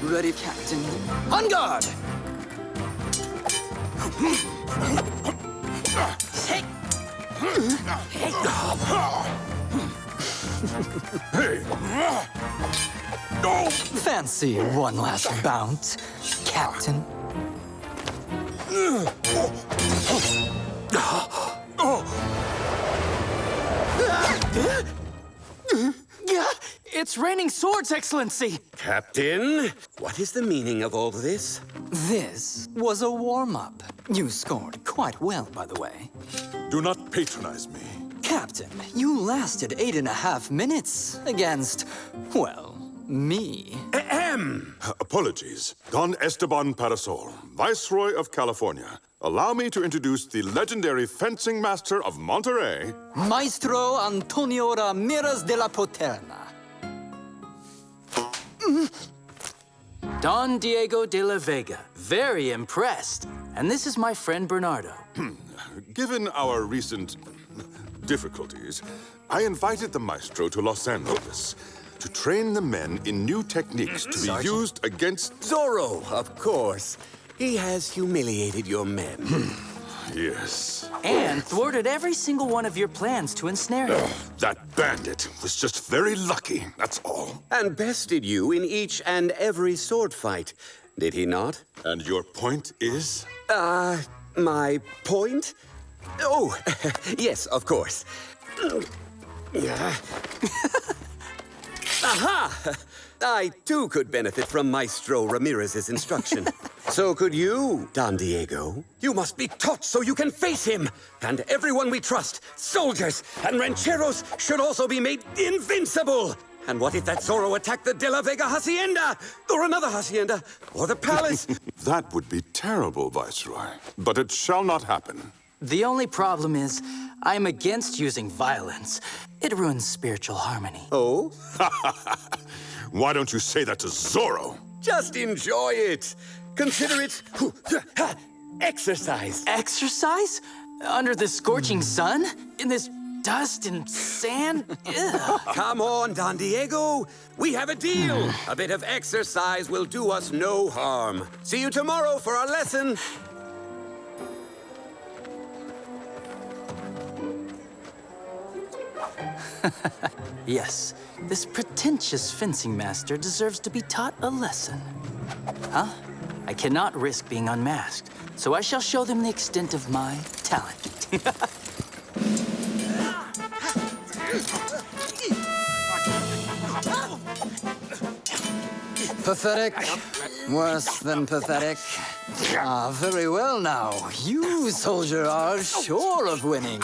Ready, Captain. On guard! Hey! Fancy one last bout, Captain? It's raining swords, Excellency! Captain, what is the meaning of all this? This was a warm-up. You scored quite well, by the way. Do not patronize me. Captain, you lasted 8.5 minutes against, well, me. Ahem! Apologies. Don Esteban Parasol, Viceroy of California. Allow me to introduce the legendary fencing master of Monterrey, Maestro Antonio Ramirez de la Poterna. Don Diego de la Vega. Very impressed. And this is my friend Bernardo. Given our recent difficulties, I invited the maestro to Los Angeles to train the men in new techniques to be used against... Zorro, of course. He has humiliated your men. Yes. And thwarted every single one of your plans to ensnare him. That bandit was just very lucky, that's all. And bested you in each and every sword fight, did he not? And your point is? My point? Oh, yes, of course. Aha! I, too, could benefit from Maestro Ramirez's instruction. So could you, Don Diego. You must be taught so you can face him. And everyone we trust, soldiers and rancheros, should also be made invincible. And what if that Zorro attacked the De La Vega Hacienda? Or another hacienda? Or the palace? That would be terrible, Viceroy. But it shall not happen. The only problem is, I'm against using violence. It ruins spiritual harmony. Oh? Why don't you say that to Zorro? Just enjoy it. Consider it exercise. Exercise? Under the scorching sun? In this dust and sand? Ugh. Come on, Don Diego. We have a deal. A bit of exercise will do us no harm. See you tomorrow for our lesson. Yes, this pretentious fencing master deserves to be taught a lesson. Huh? I cannot risk being unmasked, so I shall show them the extent of my talent. Pathetic. Worse than pathetic. Very well now. You, soldier, are sure of winning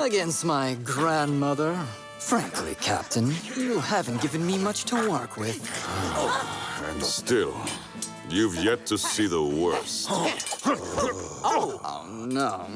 against my grandmother. Frankly, Captain, you haven't given me much to work with. And still, you've yet to see the worst. Oh, no.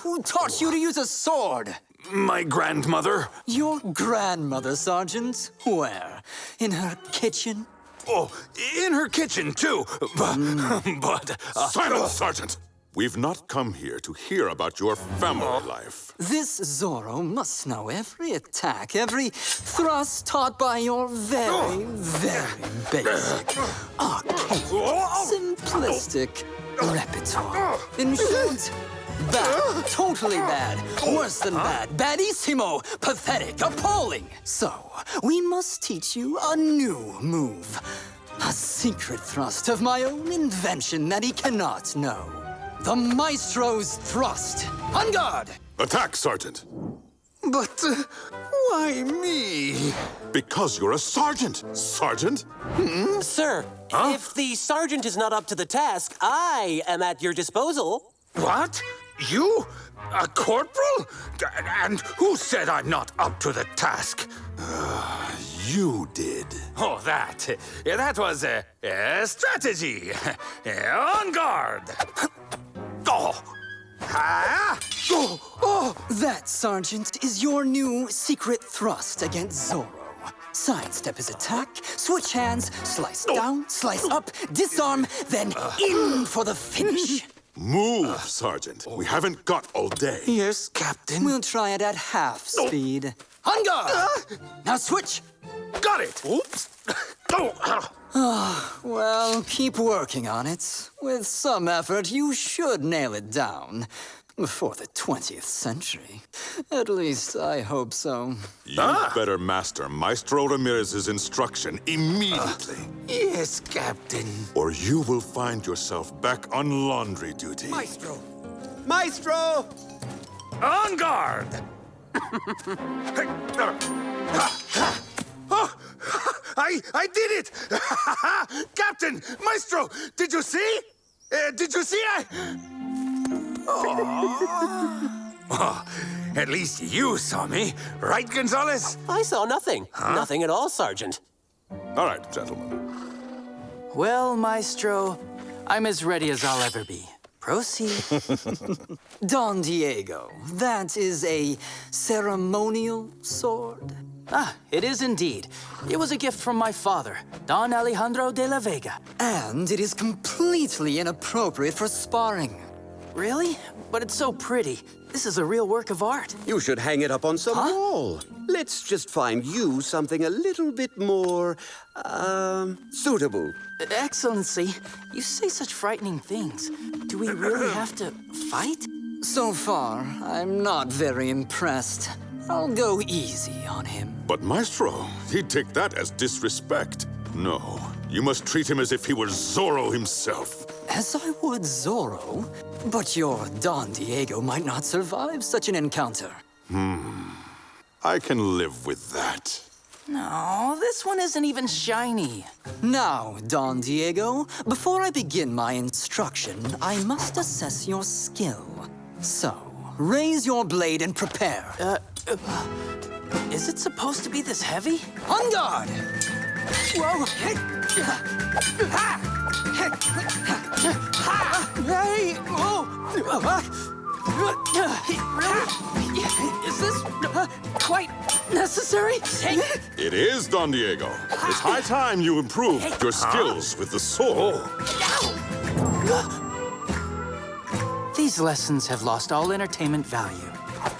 Who taught you to use a sword? My grandmother? Your grandmother, Sergeant? Where? In her kitchen? Oh, in her kitchen, too. But... Silence, Sergeant! We've not come here to hear about your family life. This Zorro must know every attack, every thrust taught by your very, very basic, archaic, simplistic repertoire. In short, bad, totally bad, worse than bad, badissimo, pathetic, appalling. So, we must teach you a new move. A secret thrust of my own invention that he cannot know. The Maestro's thrust. On guard! Attack, Sergeant. But why me? Because you're a sergeant, Sergeant. Sir, if the sergeant is not up to the task, I am at your disposal. What? You? A corporal? And who said I'm not up to the task? You did. Oh, that was a strategy. On guard. Oh. Ah. Oh, that, Sergeant, is your new secret thrust against Zorro. Sidestep his attack, switch hands, slice down, slice up, disarm, then in for the finish. Move, Sergeant. We haven't got all day. Yes, Captain. We'll try it at half speed. On guard! Now switch! Got it. Oops. Well, keep working on it. With some effort, you should nail it down. Before the 20th century. At least, I hope so. You better master Maestro Ramirez's instruction immediately. Yes, Captain. Or you will find yourself back on laundry duty. Maestro! Maestro! On guard! Oh, I did it! Captain! Maestro! Did you see? Did you see? Oh, at least you saw me, right, Gonzalez? I saw nothing. Nothing at all, Sergeant. All right, gentlemen. Well, Maestro, I'm as ready as I'll ever be. Proceed. Don Diego, that is a ceremonial sword? Ah, it is indeed. It was a gift from my father, Don Alejandro de la Vega. And it is completely inappropriate for sparring. Really? But it's so pretty. This is a real work of art. You should hang it up on some wall. Let's just find you something a little bit more, suitable. Excellency, you say such frightening things. Do we really have to fight? So far, I'm not very impressed. I'll go easy on him. But Maestro, he'd take that as disrespect. No, you must treat him as if he were Zorro himself. As I would Zorro, but your Don Diego might not survive such an encounter. I can live with that. No, this one isn't even shiny. Now, Don Diego, before I begin my instruction, I must assess your skill. So, raise your blade and prepare. Is it supposed to be this heavy? On guard! Whoa! Hey! Oh! Really? Is this quite necessary? Hey! It is, Don Diego. It's high time you improved your skills with the sword. These lessons have lost all entertainment value.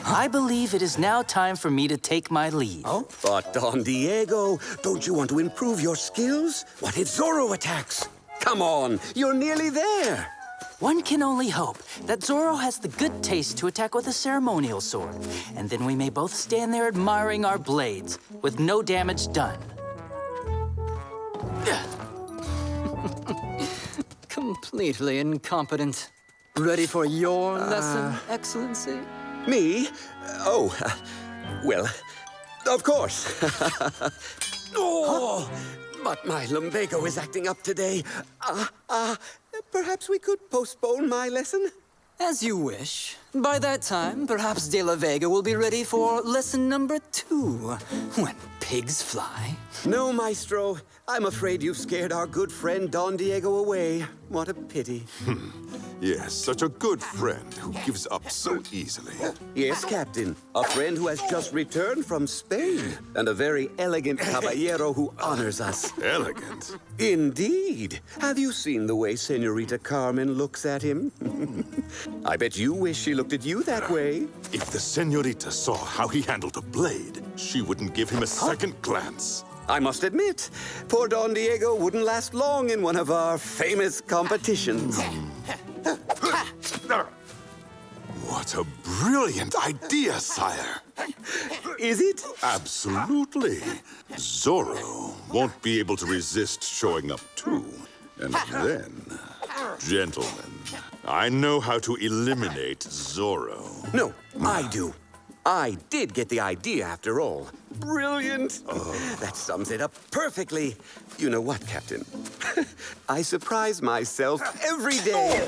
I believe it is now time for me to take my leave. Oh? But Don Diego, don't you want to improve your skills? What if Zorro attacks? Come on, you're nearly there. One can only hope that Zorro has the good taste to attack with a ceremonial sword, and then we may both stand there admiring our blades, with no damage done. Completely incompetent. Ready for your lesson, Excellency? Me? Well, of course. Oh, but my lumbago is acting up today. Perhaps we could postpone my lesson? As you wish. By that time, perhaps De La Vega will be ready for lesson number 2, when pigs fly. No, Maestro. I'm afraid you've scared our good friend Don Diego away. What a pity. Yes, such a good friend who gives up so easily. Yes, Captain. A friend who has just returned from Spain. And a very elegant caballero who honors us. Elegant. Indeed. Have you seen the way Senorita Carmen looks at him? I bet you wish she looked at you that way. If the senorita saw how he handled a blade, she wouldn't give him a second glance. I must admit, poor Don Diego wouldn't last long in one of our famous competitions. What a brilliant idea, sire. Is it? Absolutely. Zorro won't be able to resist showing up too. And then, gentlemen, I know how to eliminate Zorro. No, I do. I did get the idea after all. Brilliant. That sums it up perfectly. You know what, Captain? I surprise myself every day.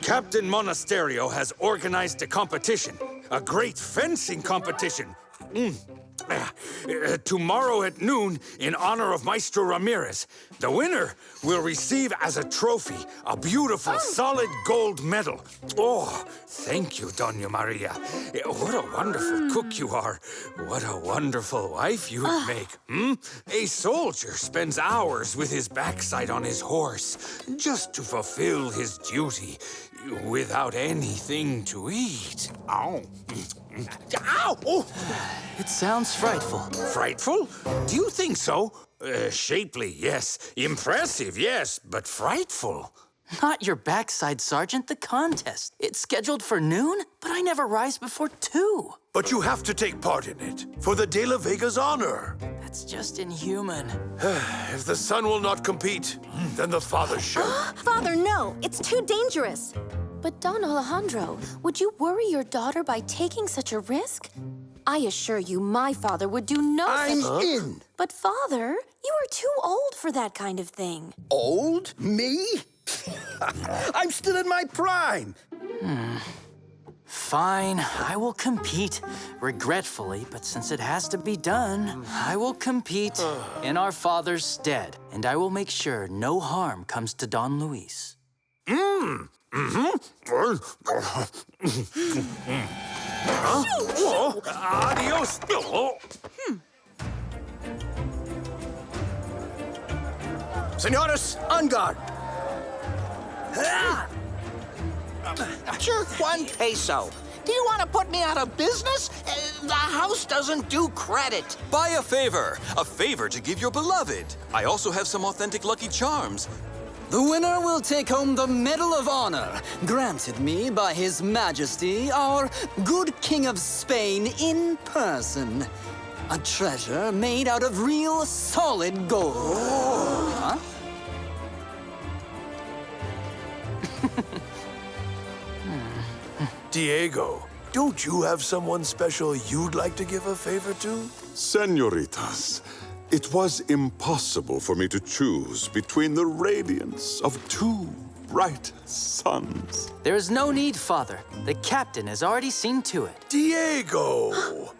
Captain Monasterio has organized a competition, a great fencing competition. Tomorrow at noon, in honor of Maestro Ramirez. The winner will receive as a trophy a beautiful, solid gold medal. Oh, thank you, Doña Maria. What a wonderful cook you are. What a wonderful wife you would make. A soldier spends hours with his backside on his horse just to fulfill his duty without anything to eat. Ow. Ow! Oh. It sounds frightful. Frightful? Do you think so? Shapely, yes. Impressive, yes. But frightful? Not your backside, Sergeant. The contest. It's scheduled for noon, but I never rise before 2. But you have to take part in it, for the De La Vega's honor. That's just inhuman. If the son will not compete, then the father shall. Father, no! It's too dangerous! But Don Alejandro, would you worry your daughter by taking such a risk? I assure you, my father would do no I'm such... in. But father, you are too old for that kind of thing. Old? Me? I'm still in my prime. Fine, I will compete. Regretfully, but since it has to be done, I will compete in our father's stead. And I will make sure no harm comes to Don Luis. Adios. Senores, en garde. Jerk 1 peso. Do you want to put me out of business? The house doesn't do credit. Buy a favor to give your beloved. I also have some authentic Lucky Charms. The winner will take home the Medal of Honor, granted me by His Majesty, our good King of Spain in person. A treasure made out of real solid gold. Huh? Diego, don't you have someone special you'd like to give a favor to? Senoritas, it was impossible for me to choose between the radiance of two bright suns. There is no need, Father. The captain has already seen to it. Diego!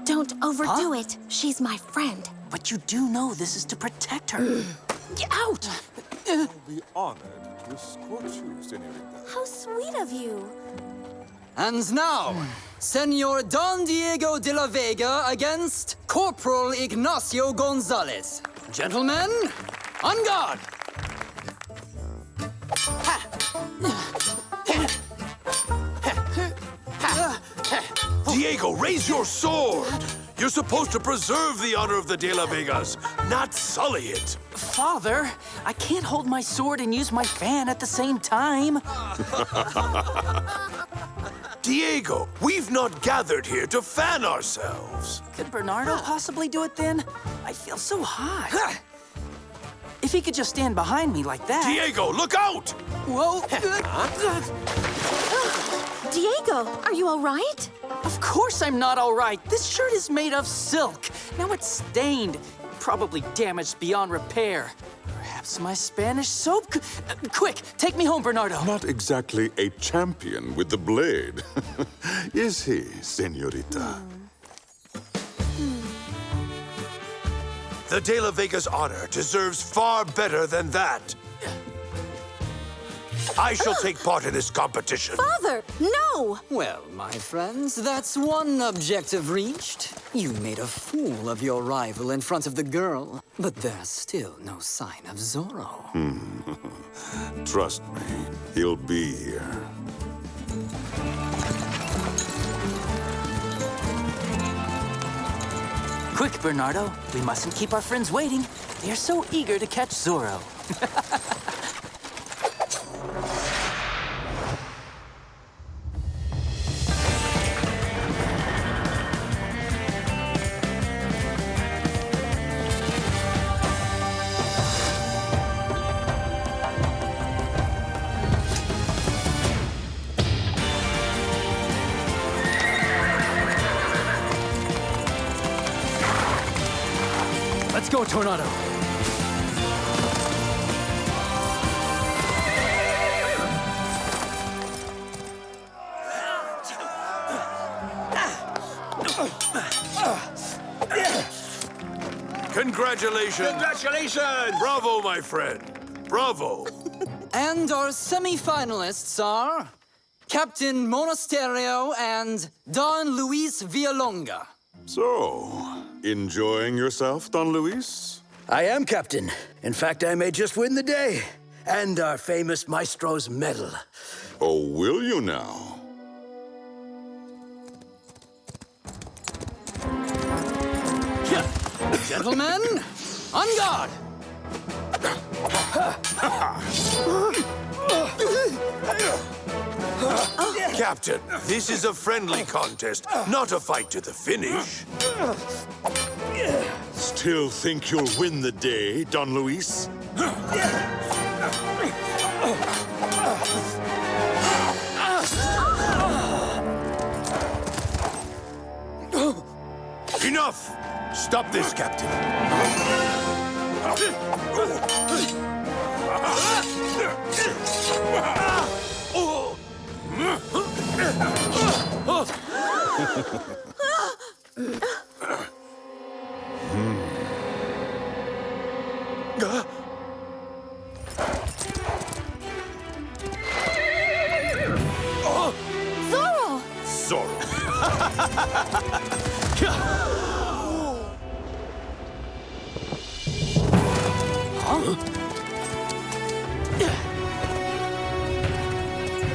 Don't overdo it. She's my friend. But you do know this is to protect her. Get out! I'll be honored to escort you, Senorita. How sweet of you. And now, Senor Don Diego de la Vega against Corporal Ignacio Gonzalez. Gentlemen, en garde! Diego, raise your sword! You're supposed to preserve the honor of the De La Vegas, not sully it. Father, I can't hold my sword and use my fan at the same time. Diego, we've not gathered here to fan ourselves. Could Bernardo possibly do it then? I feel so hot. If he could just stand behind me like that. Diego, look out! Whoa. Diego, are you all right? Of course I'm not all right. This shirt is made of silk. Now it's stained, probably damaged beyond repair. Perhaps my Spanish soap quick, take me home, Bernardo. Not exactly a champion with the blade. Is he, Senorita? The De La Vega's honor deserves far better than that. I shall take part in this competition. Father, no! Well, my friends, that's one objective reached. You made a fool of your rival in front of the girl, but there's still no sign of Zorro. Trust me, he'll be here. Quick, Bernardo. We mustn't keep our friends waiting. They are so eager to catch Zorro. Let's go, Tornado. Congratulations! Congratulations! Bravo, my friend. Bravo. And our semi-finalists are Captain Monasterio and Don Luis Villalonga. So, enjoying yourself, Don Luis? I am, Captain. In fact, I may just win the day. And our famous Maestro's medal. Oh, will you now? Gentlemen, on guard! Captain, this is a friendly contest, not a fight to the finish. Still think you'll win the day, Don Luis? Enough! Stop this, Captain. Zorro! Zorro.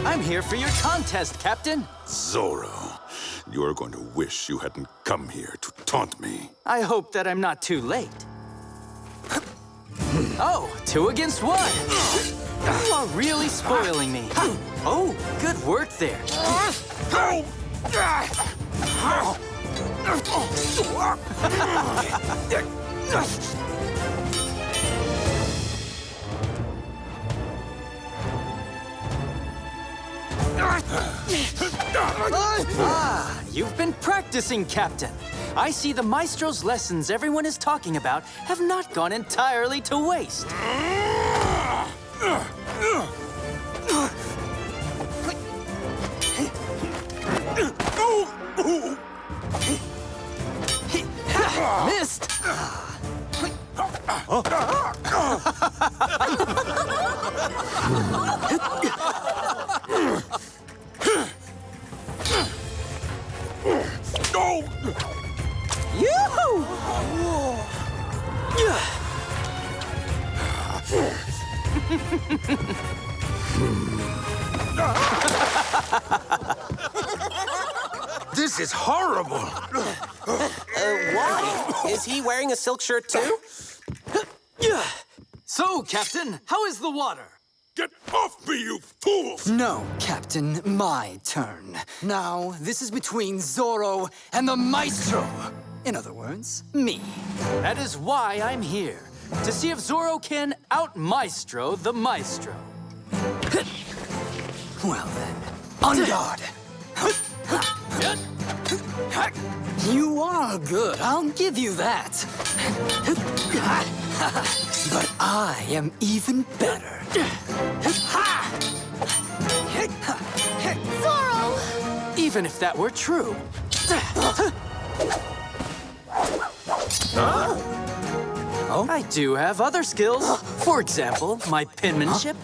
I'm here for your contest, Captain. Zorro, you're going to wish you hadn't come here to taunt me. I hope that I'm not too late. Oh, 2 against 1. You are really spoiling me. Oh, good work there. Ah, you've been practicing, Captain. I see the Maestro's lessons everyone is talking about have not gone entirely to waste. Missed! Yoo-hoo! This is horrible. Why? Is he wearing a silk shirt too? So, Captain, how is the water? Get off me, you fools! No, Captain, my turn. Now, this is between Zorro and the Maestro. In other words, me. That is why I'm here. To see if Zorro can out-Maestro the Maestro. Well then, on guard. You are good, I'll give you that. But I am even better. Zorro! Even if that were true. Oh, I do have other skills. For example, my penmanship.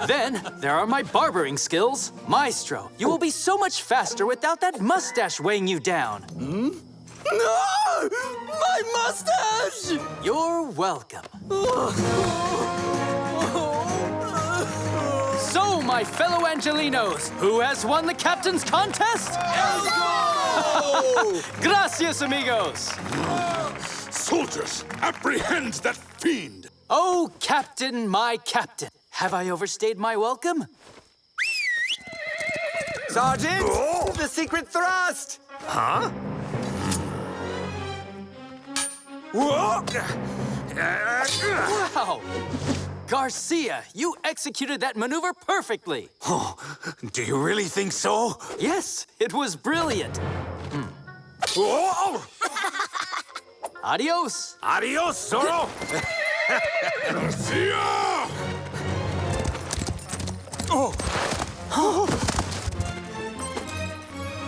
Then there are my barbering skills. Maestro, you will be so much faster without that mustache weighing you down. No! My mustache! You're welcome. So, my fellow Angelinos, who has won the captain's contest? Gracias, amigos. Soldiers, apprehend that fiend! Oh, Captain, my captain. Have I overstayed my welcome? Sergeant, the secret thrust! Huh? Wow! Garcia, you executed that maneuver perfectly. Oh, do you really think so? Yes, it was brilliant. Whoa! Adios. Adios, Zorro!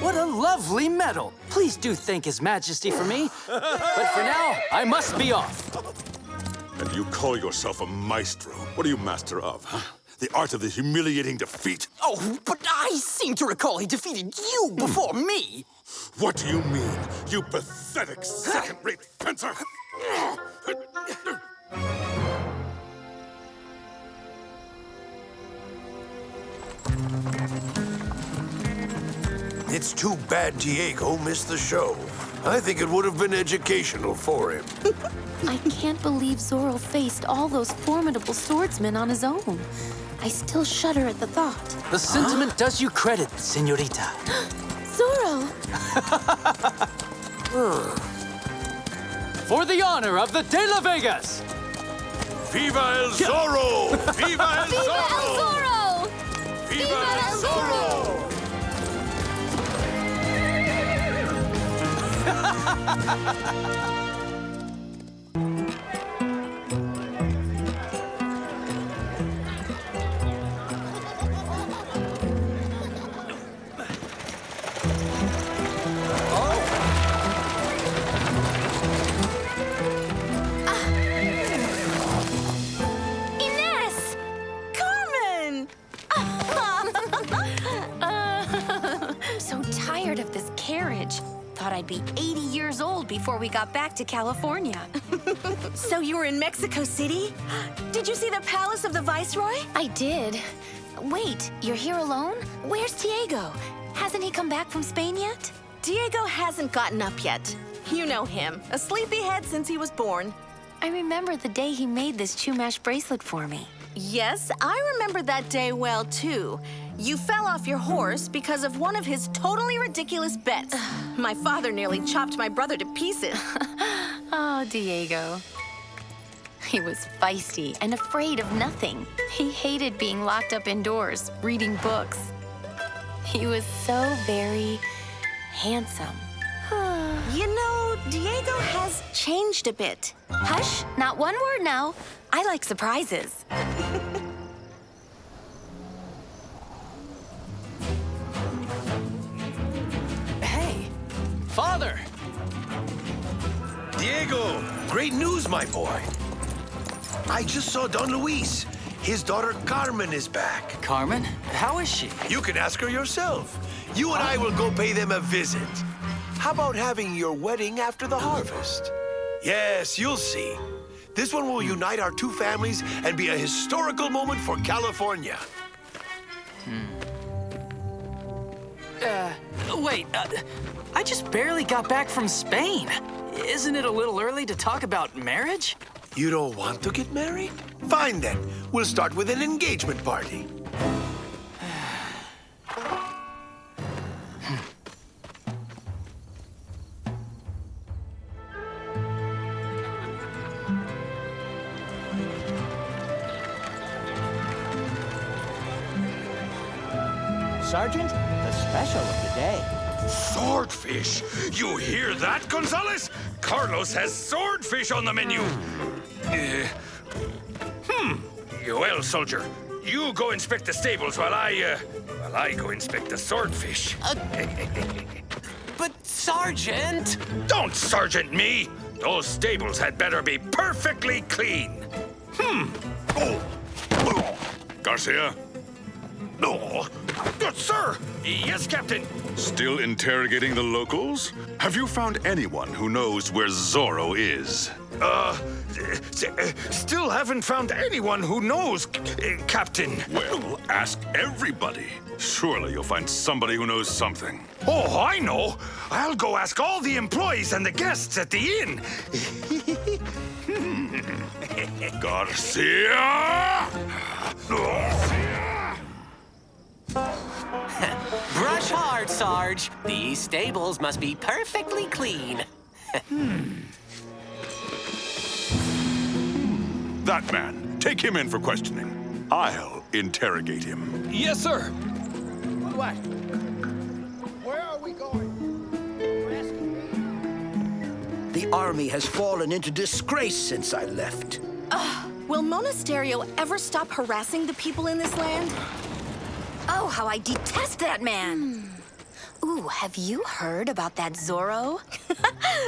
What a lovely medal. Please do thank His Majesty for me. But for now, I must be off. And you call yourself a maestro? What are you master of, huh? The art of the humiliating defeat? Oh, but I seem to recall he defeated you before me. What do you mean, you pathetic second-rate fencer? It's too bad Diego missed the show. I think it would have been educational for him. I can't believe Zorro faced all those formidable swordsmen on his own. I still shudder at the thought. The sentiment does you credit, señorita. Zorro! For the honor of the De La Vegas! Viva el Zorro! Viva el Viva Zorro! el Zorro! Viva el Zorro! Ines! Carmen! I'm so tired of this carriage. Thought I'd be 80 years old before we got back to California. So you were in Mexico City? Did you see the palace of the Viceroy? I did. Wait, you're here alone? Where's Diego? Hasn't he come back from Spain yet? Diego hasn't gotten up yet. You know him, a sleepyhead since he was born. I remember the day he made this Chumash bracelet for me. Yes, I remember that day well, too. You fell off your horse because of one of his totally ridiculous bets. My father nearly chopped my brother to pieces. Oh, Diego. He was feisty and afraid of nothing. He hated being locked up indoors, reading books. He was so very handsome. You know, Diego has changed a bit. Hush, not one word now. I like surprises. Hey, Father! Diego, great news, my boy. I just saw Don Luis. His daughter Carmen is back. Carmen? How is she? You can ask her yourself. You and I will go pay them a visit. How about having your wedding after the harvest? Yes, you'll see. This one will unite our two families and be a historical moment for California. Wait, I just barely got back from Spain. Isn't it a little early to talk about marriage? You don't want to get married? Fine then. We'll start with an engagement party. Sergeant, the special of the day. Swordfish! You hear that, Gonzalez? Carlos has swordfish on the menu. Well, soldier, you go inspect the stables while I go inspect the swordfish. But, Sergeant! Don't sergeant me! Those stables had better be perfectly clean. Garcia? No. Good sir! Yes, Captain. Still interrogating the locals? Have you found anyone who knows where Zorro is? Still haven't found anyone who knows, Captain. Well, ask everybody. Surely you'll find somebody who knows something. Oh, I know. I'll go ask all the employees and the guests at the inn. Garcia! Brush hard, Sarge. These stables must be perfectly clean. That man, take him in for questioning. I'll interrogate him. Yes, sir. What? Where are we going? You're asking me? The army has fallen into disgrace since I left. Will Monasterio ever stop harassing the people in this land? Oh, how I detest that man! Ooh, have you heard about that Zorro?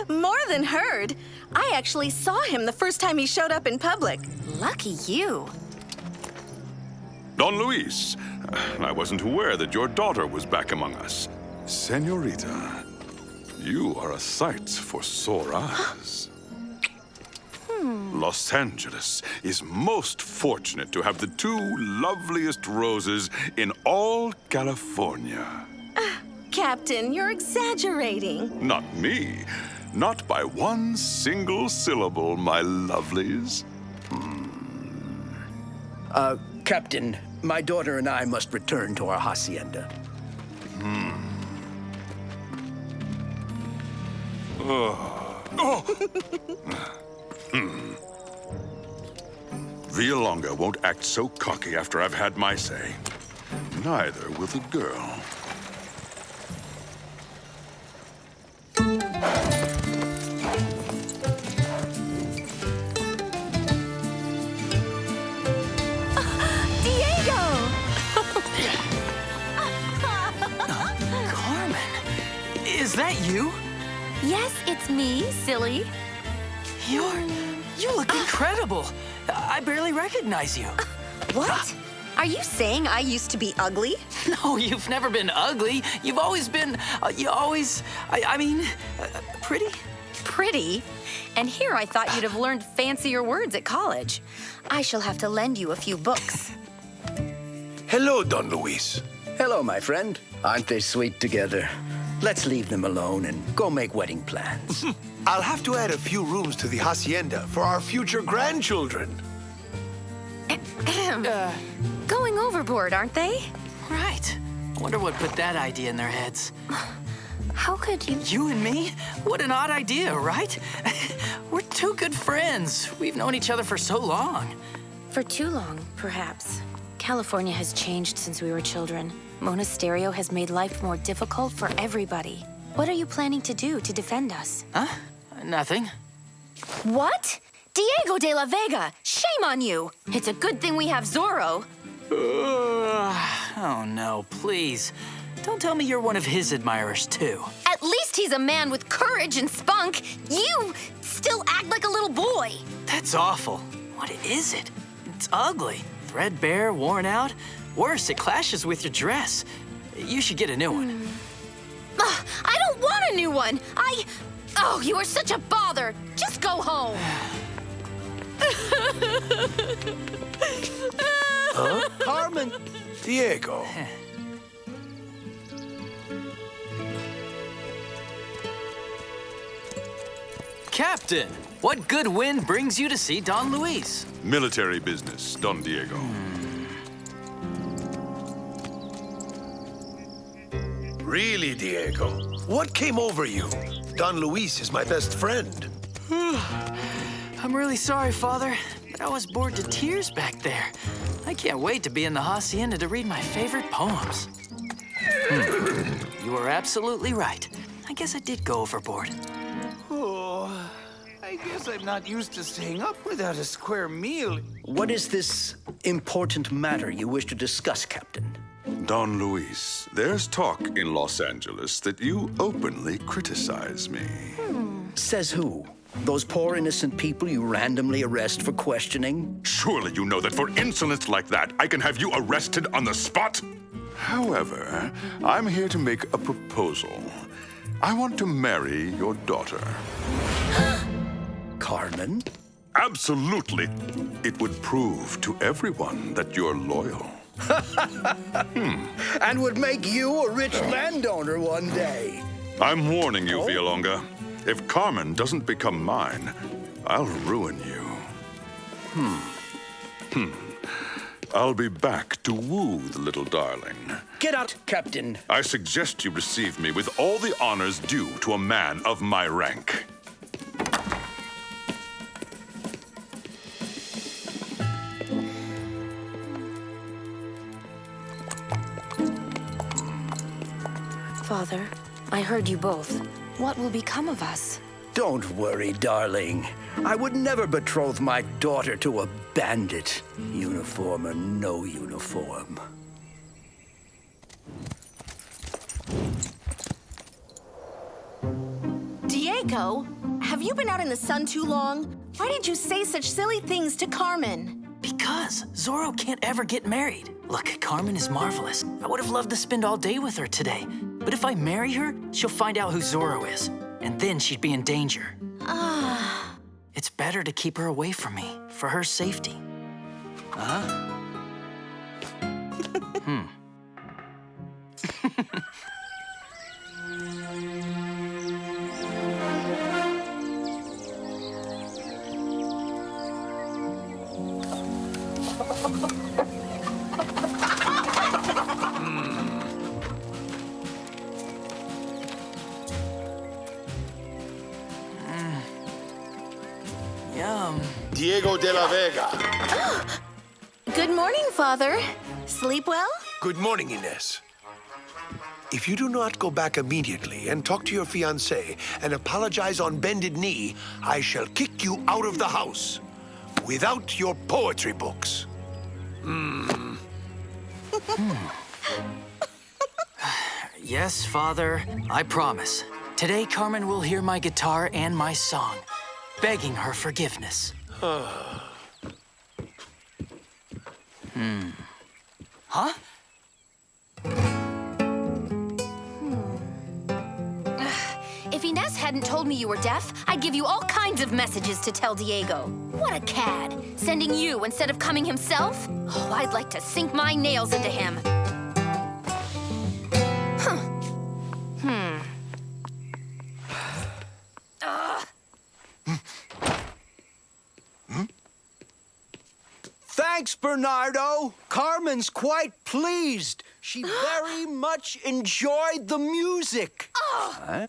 More than heard. I actually saw him the first time he showed up in public. Lucky you. Don Luis, I wasn't aware that your daughter was back among us. Senorita, you are a sight for sore eyes. Los Angeles is most fortunate to have the two loveliest roses in all California. Captain, you're exaggerating. Not me. Not by one single syllable, my lovelies. Captain, my daughter and I must return to our hacienda. Villalonga won't act so cocky after I've had my say. Neither will the girl. Diego! Carmen, is that you? Yes, it's me, silly. You look incredible. I barely recognize you. What? Are you saying I used to be ugly? No, you've never been ugly. You've always been, pretty. Pretty. And here I thought you'd have learned fancier words at college. I shall have to lend you a few books. Hello, Don Luis. Hello, my friend. Aren't they sweet together? Let's leave them alone and go make wedding plans. I'll have to add a few rooms to the hacienda for our future grandchildren. Going overboard, aren't they? Right. I wonder what put that idea in their heads. How could you? You and me? What an odd idea, right? We're two good friends. We've known each other for so long. For too long, perhaps. California has changed since we were children. Monasterio has made life more difficult for everybody. What are you planning to do to defend us? Huh? Nothing. What? Diego de la Vega! Shame on you! It's a good thing we have Zorro. Oh no, please. Don't tell me you're one of his admirers too. At least he's a man with courage and spunk. You still act like a little boy. That's awful. What is it? It's ugly. Threadbare, worn out. Worse, it clashes with your dress. You should get a new one. I don't want a new one. Oh, you are such a bother. Just go home. Huh? Carmen! Diego. Captain, what good wind brings you to see Don Luis? Military business, Don Diego. Really, Diego? What came over you? Don Luis is my best friend. I'm really sorry, Father, but I was bored to tears back there. I can't wait to be in the hacienda to read my favorite poems. You were absolutely right. I guess I did go overboard. Oh, I guess I'm not used to staying up without a square meal. What is this important matter you wish to discuss, Captain? Don Luis, there's talk in Los Angeles that you openly criticize me. Says who? Those poor innocent people you randomly arrest for questioning? Surely you know that for insolence like that, I can have you arrested on the spot? However, I'm here to make a proposal. I want to marry your daughter. Carmen? Absolutely. It would prove to everyone that you're loyal. And would make you a rich landowner one day. I'm warning you, Villalonga. If Carmen doesn't become mine, I'll ruin you. I'll be back to woo the little darling. Get out, Captain. I suggest you receive me with all the honors due to a man of my rank. Father, I heard you both. What will become of us? Don't worry, darling. I would never betroth my daughter to a bandit, uniform or no uniform. Diego, have you been out in the sun too long? Why did you say such silly things to Carmen? Because Zorro can't ever get married. Look, Carmen is marvelous. I would have loved to spend all day with her today. But if I marry her, she'll find out who Zorro is. And then she'd be in danger. It's better to keep her away from me, for her safety. Yum. Diego de la Vega. Good morning, Father. Sleep well? Good morning, Ines. If you do not go back immediately and talk to your fiancé and apologize on bended knee, I shall kick you out of the house without your poetry books. Yes, Father, I promise. Today, Carmen will hear my guitar and my song, begging her forgiveness. Huh? If Ines hadn't told me you were deaf, I'd give you all kinds of messages to tell Diego. What a cad, sending you instead of coming himself? Oh, I'd like to sink my nails into him. Thanks, Bernardo. Carmen's quite pleased. She very much enjoyed the music. Huh?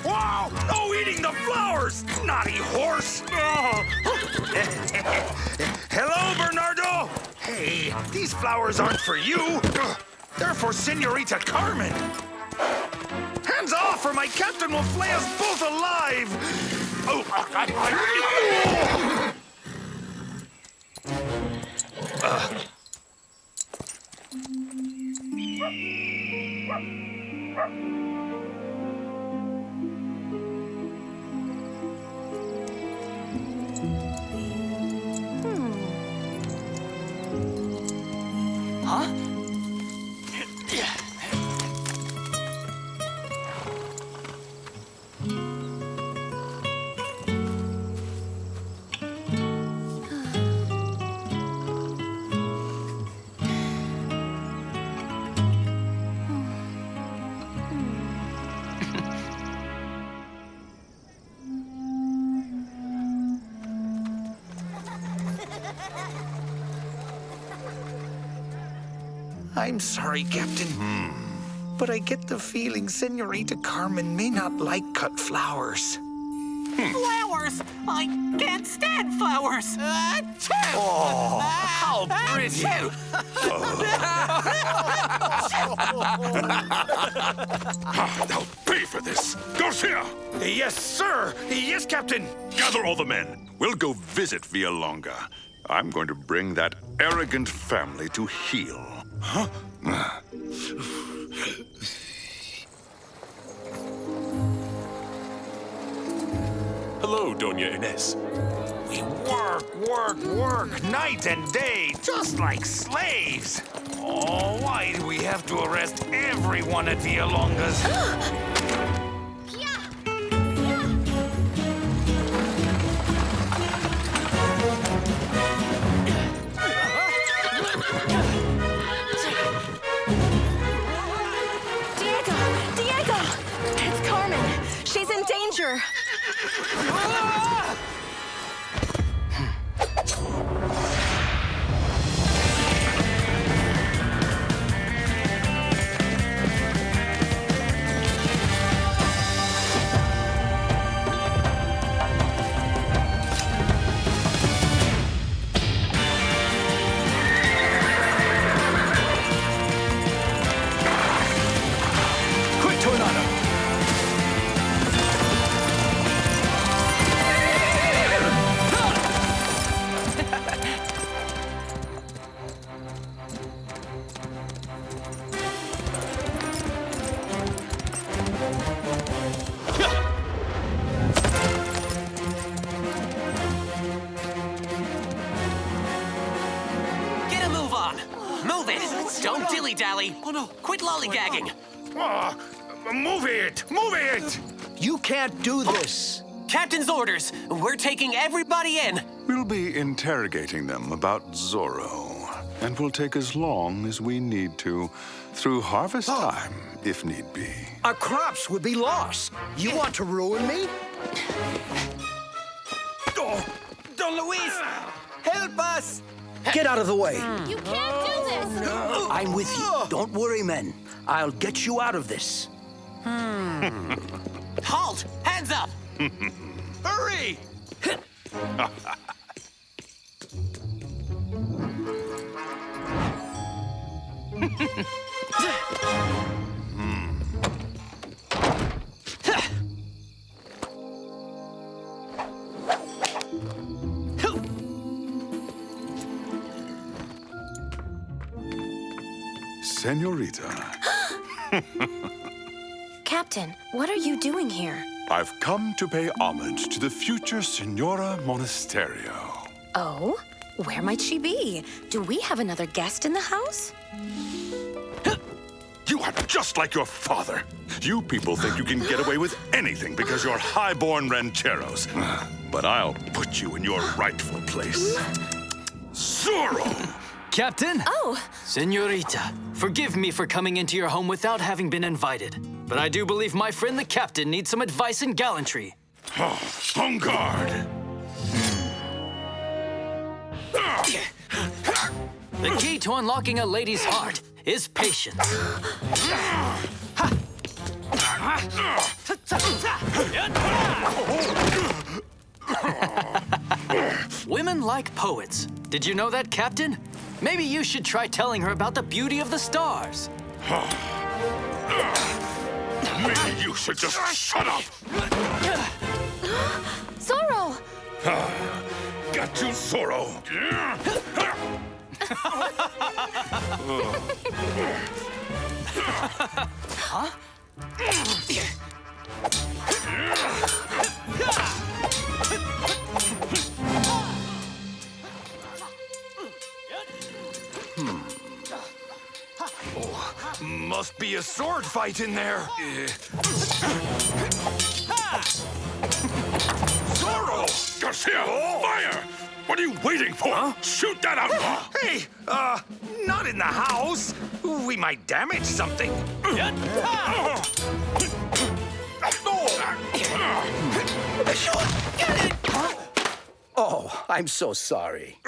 Whoa! No eating the flowers, naughty horse! Hello, Bernardo! Hey, these flowers aren't for you. They're for Senorita Carmen. Hands off, or my captain will flay us both alive! Huh? I'm sorry, Captain. But I get the feeling Senorita Carmen may not like cut flowers. Flowers! I can't stand flowers! Oh, how pretty! I'll pay for this. Garcia! Yes, sir! Yes, Captain! Gather all the men. We'll go visit Villalonga. I'm going to bring that arrogant family to heel. Huh? Hello, Doña Ines. We work, night and day, just like slaves. Oh, why do we have to arrest everyone at Villalonga's? Diego! It's Carmen. She's in danger. Lolly. Oh, no. Quit lollygagging. Move it! Move it! You can't do this. Captain's orders. We're taking everybody in. We'll be interrogating them about Zorro, and we'll take as long as we need to, through harvest time, if need be. Our crops would be lost. You want to ruin me? Don Luis! Help us! Get out of the way. You can't do this! I'm with you. Don't worry, men. I'll get you out of this. Halt! Hands up! Hurry! Senorita, Captain, what are you doing here? I've come to pay homage to the future Senora Monasterio. Oh? Where might she be? Do we have another guest in the house? You are just like your father. You people think you can get away with anything because you're high-born rancheros. But I'll put you in your rightful place. Zorro! Captain? Oh! Senorita, forgive me for coming into your home without having been invited. But I do believe my friend the captain needs some advice in gallantry. On guard! The key to unlocking a lady's heart is patience. Women like poets. Did you know that, Captain? Maybe you should try telling her about the beauty of the stars. Maybe you should just shut up! Zorro! Got you, Zorro! Huh? Must be a sword fight in there. Zorro! Garcia, fire! What are you waiting for? Huh? Shoot that outlaw! Hey, not in the house. We might damage something. Oh, I'm so sorry.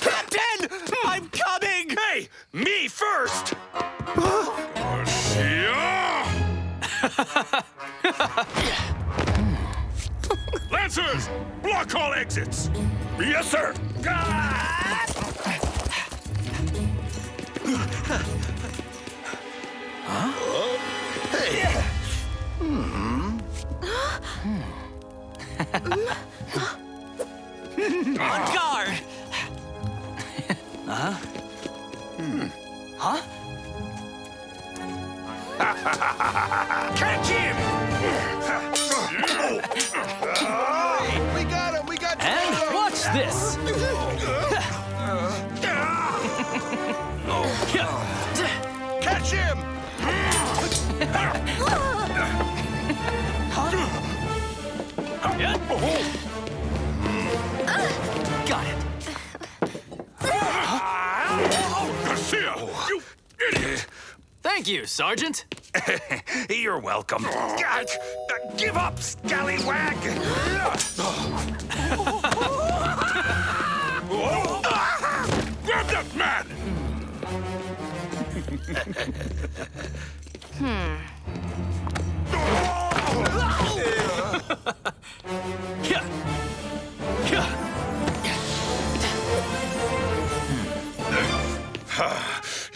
Captain! I'm coming! Hey, me first! Lancers! Block all exits! Yes, sir! Hey! On guard! Huh? Huh? Catch him! We got him! We got And watch this! Catch him! Got it. Garcia, you idiot! Thank you, Sergeant. You're welcome. Give up, scallywag! Grab that man!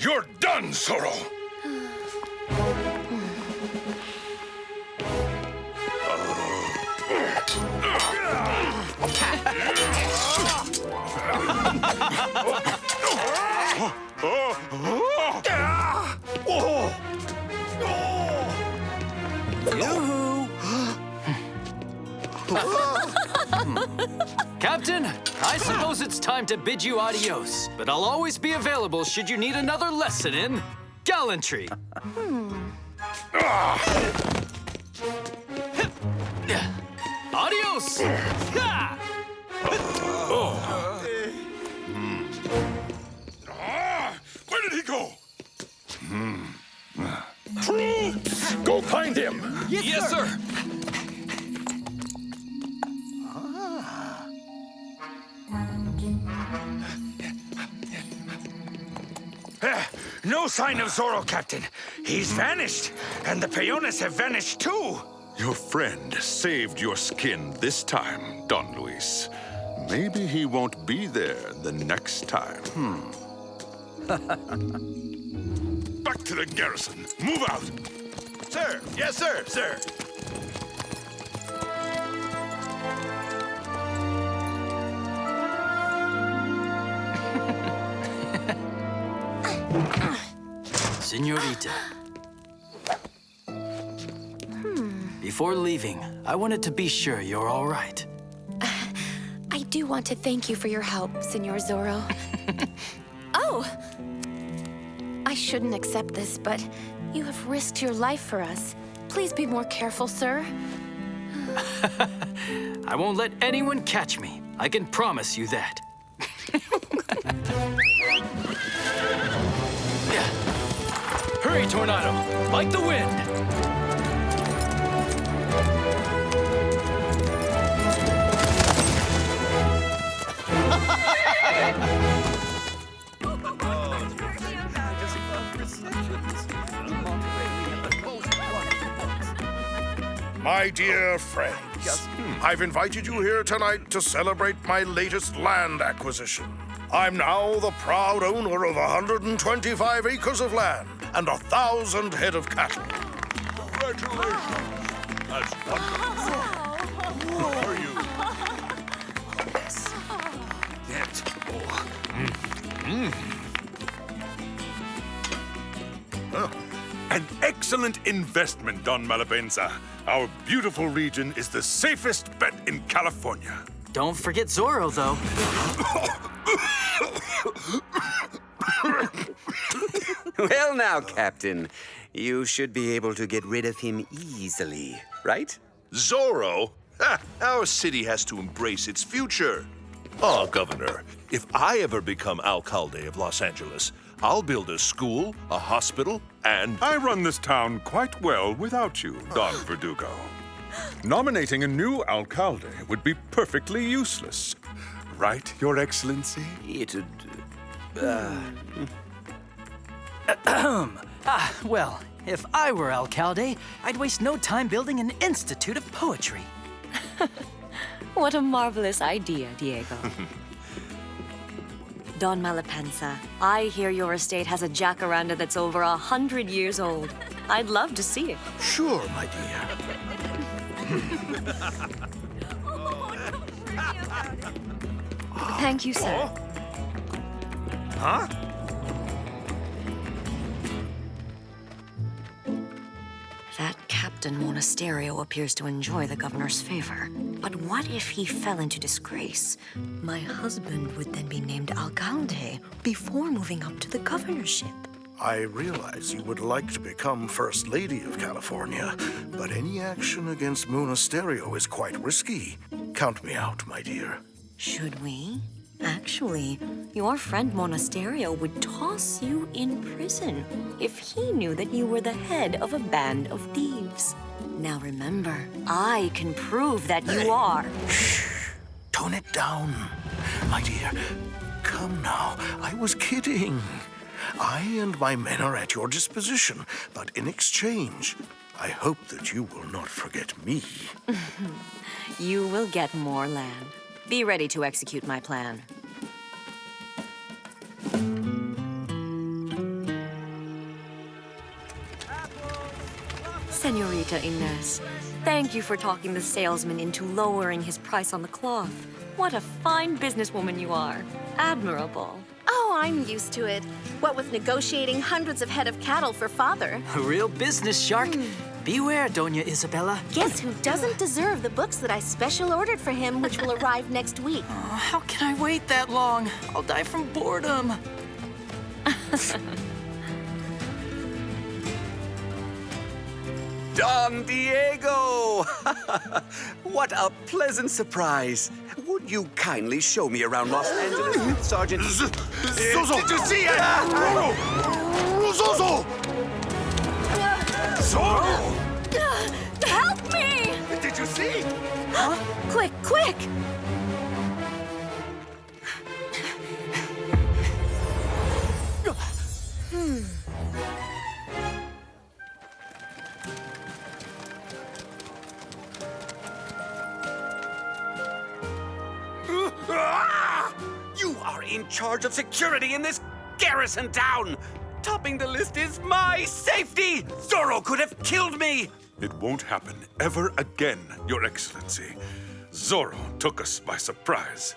You're done, Zorro! Captain, I suppose it's time to bid you adios, but I'll always be available should you need another lesson in gallantry. gallantry. Adios! Ha! Where did he go? Troops! Go find him! Yes, sir. No sign of Zorro, Captain. He's vanished, and the peones have vanished too. Your friend saved your skin this time, Don Luis. Maybe he won't be there the next time. Back to the garrison. Move out. Sir! Yes, sir, sir! Senorita. Before leaving, I wanted to be sure you're all right. I do want to thank you for your help, Senor Zorro. Oh! I shouldn't accept this, but you have risked your life for us. Please be more careful, sir. I won't let anyone catch me. I can promise you that. Hurry, Tornado! Like the wind! My dear friends, I've invited you here tonight to celebrate my latest land acquisition. I'm now the proud owner of 125 acres of land and 1,000 head of cattle. Congratulations. That's wonderful. Who are you? An excellent investment, Don Malapensa. Our beautiful region is the safest bet in California. Don't forget Zorro, though. Well now, Captain, you should be able to get rid of him easily, right? Zorro? Ha, our city has to embrace its future. Oh, Governor, if I ever become alcalde of Los Angeles, I'll build a school, a hospital, and... I run this town quite well without you, Don Verdugo. Nominating a new alcalde would be perfectly useless. Right, Your Excellency? It'd... Well, if I were alcalde, I'd waste no time building an institute of poetry. What a marvelous idea, Diego. Don Malapensa, I hear your estate has a jacaranda that's over 100 years old. I'd love to see it. Sure, my dear. Thank you, sir. Huh? That Captain Monasterio appears to enjoy the governor's favor. But what if he fell into disgrace? My husband would then be named alcalde before moving up to the governorship. I realize you would like to become First Lady of California, but any action against Monasterio is quite risky. Count me out, my dear. Should we? Actually, your friend Monasterio would toss you in prison if he knew that you were the head of a band of thieves. Now remember, I can prove that you are. Shh! Tone it down. My dear, come now. I was kidding. I and my men are at your disposition, but in exchange, I hope that you will not forget me. You will get more land. Be ready to execute my plan. Senorita Ines, thank you for talking the salesman into lowering his price on the cloth. What a fine businesswoman you are. Admirable. Oh, I'm used to it. What with negotiating hundreds of head of cattle for father. A real business shark. Beware, Doña Isabella. Guess who doesn't deserve the books that I special ordered for him, which will arrive next week? Oh, how can I wait that long? I'll die from boredom. Don Diego! What a pleasant surprise. Would you kindly show me around Los Angeles with Sergeant... Zozo! Did you see it? Zozo! Zorro! Help me! Did you see? Huh? Quick, quick! You are in charge of security in this garrison town! Topping the list is my safety! Zorro could have killed me! It won't happen ever again, Your Excellency. Zorro took us by surprise.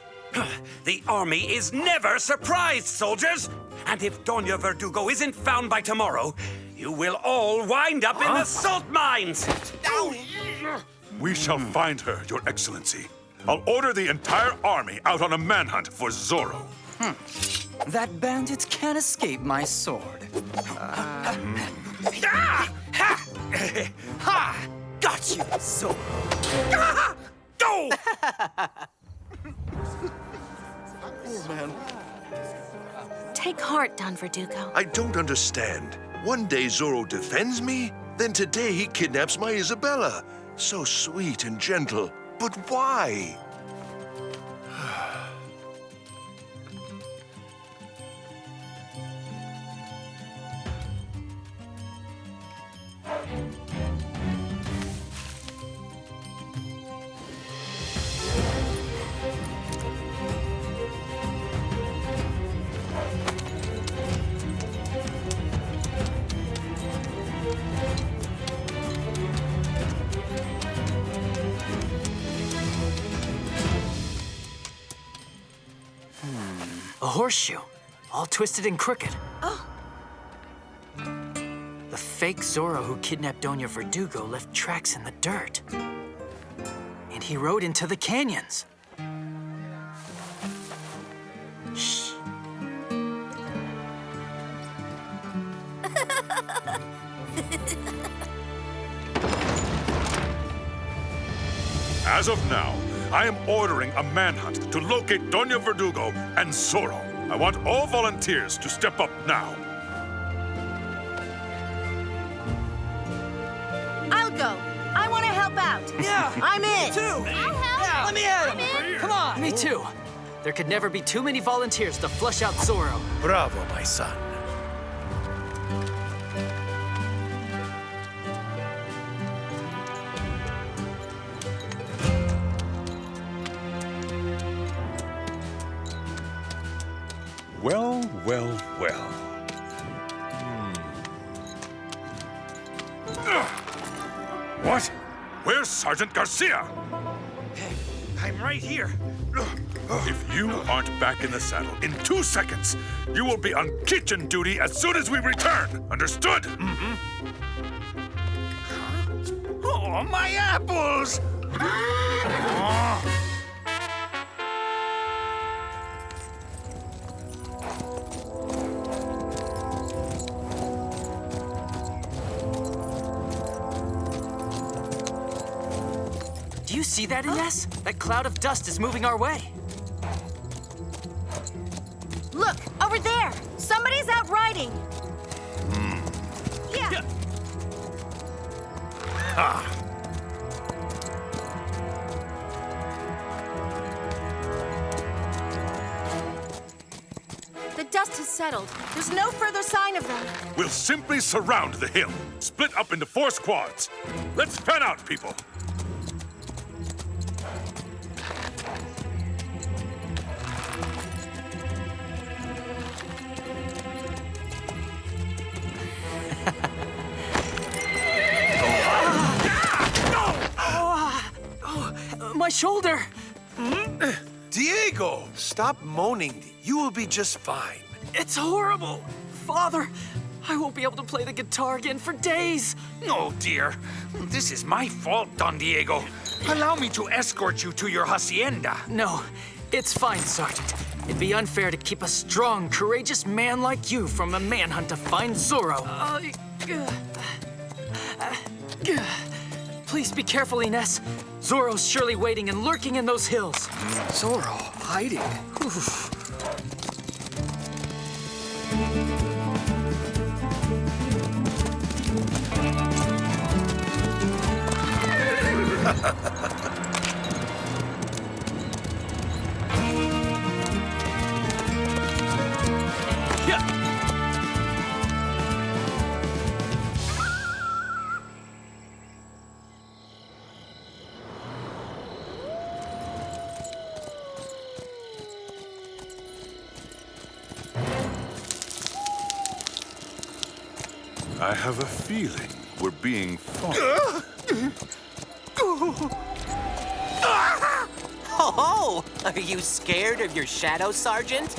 The army is never surprised, soldiers! And if Doña Verdugo isn't found by tomorrow, you will all wind up in the salt mines! We shall find her, Your Excellency. I'll order the entire army out on a manhunt for Zorro. That bandit can't escape my sword. Ha! Got you, Zorro! Go! Oh, man. Take heart, Don Verdugo. I don't understand. One day Zorro defends me, then today he kidnaps my Isabella. So sweet and gentle. But why? A horseshoe, all twisted and crooked. Oh. The fake Zorro who kidnapped Doña Verdugo left tracks in the dirt. And he rode into the canyons. Shh. As of now, I am ordering a manhunt to locate Doña Verdugo and Zorro. I want all volunteers to step up now. I'll go. I want to help out. Yeah, I'm in. Me too. I'll help. Yeah, let me at him. Come on. Me too. There could never be too many volunteers to flush out Zorro. Bravo, my son. Well, well, well. What? Where's Sergeant Garcia? I'm right here. If you aren't back in the saddle in 2 seconds, you will be on kitchen duty as soon as we return. Understood? Mm-hmm. Oh, my apples! Do you see that, Ines? That cloud of dust is moving our way. Look, over there. Somebody's out riding. Yeah. The dust has settled. There's no further sign of them. We'll simply surround the hill, split up into 4 squads. Let's fan out, people. My shoulder! Diego, stop moaning. You will be just fine. It's horrible! Father, I won't be able to play the guitar again for days! Oh, dear. This is my fault, Don Diego. Allow me to escort you to your hacienda. No, it's fine, Sergeant. It'd be unfair to keep a strong, courageous man like you from a manhunt to find Zorro. Please be careful, Ines. Zorro's surely waiting and lurking in those hills. Zorro, hiding. I have a feeling we're being followed. Oh, are you scared of your shadow, Sergeant?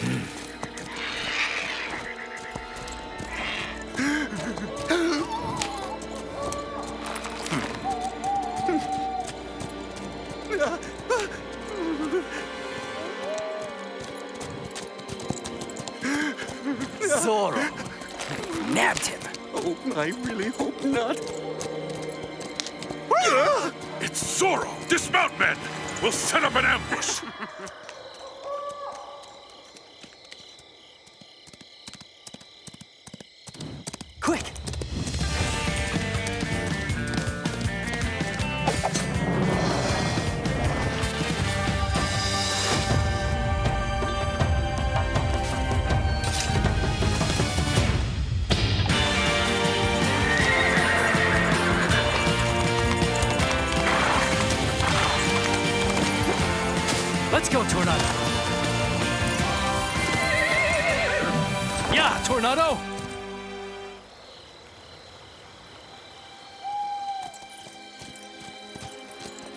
Zorro! Nabbed him. Oh, I really hope not. It's Zorro! Dismount, men! We'll set up an ambush! Quick! Let's go, Tornado. Yeah, Tornado.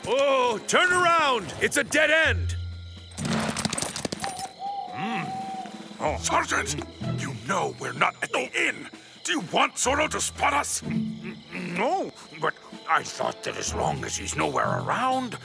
Oh, turn around! It's a dead end! Oh. Sergeant, you know we're not at the inn. Do you want Zorro to spot us? No, but I thought that as long as he's nowhere around...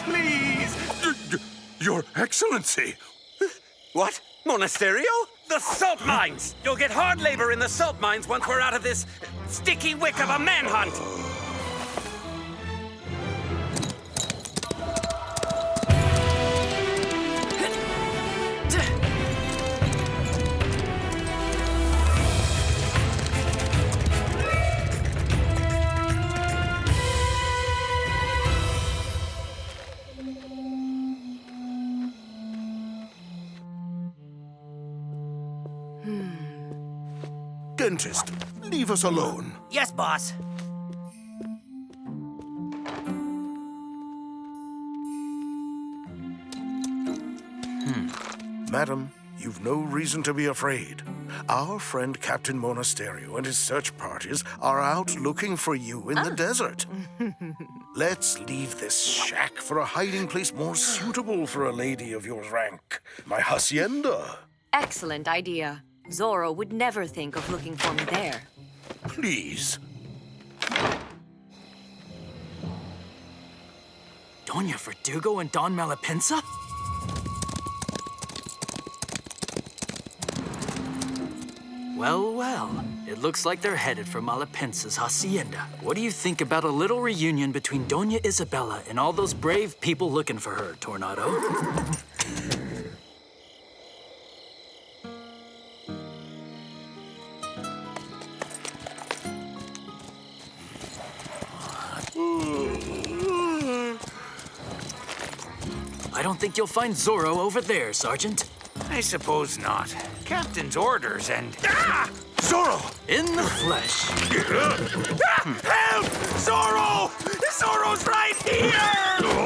Please! Your Excellency! What? Monasterio? The salt mines! You'll get hard labor in the salt mines once we're out of this sticky wick of a manhunt! Dentist, leave us alone. Yes, boss. Madam, you've no reason to be afraid. Our friend Captain Monasterio and his search parties are out looking for you in the desert. Let's leave this shack for a hiding place more suitable for a lady of your rank. My hacienda. Excellent idea. Zorro would never think of looking for me there. Please. Doña Verdugo and Don Malapinsa? Well, well. It looks like they're headed for Malapinsa's hacienda. What do you think about a little reunion between Doña Isabella and all those brave people looking for her, Tornado? I don't think you'll find Zorro over there, Sergeant. I suppose not. Captain's orders and... Ah! Zorro! In the flesh. Help! Zorro! Zorro's right here!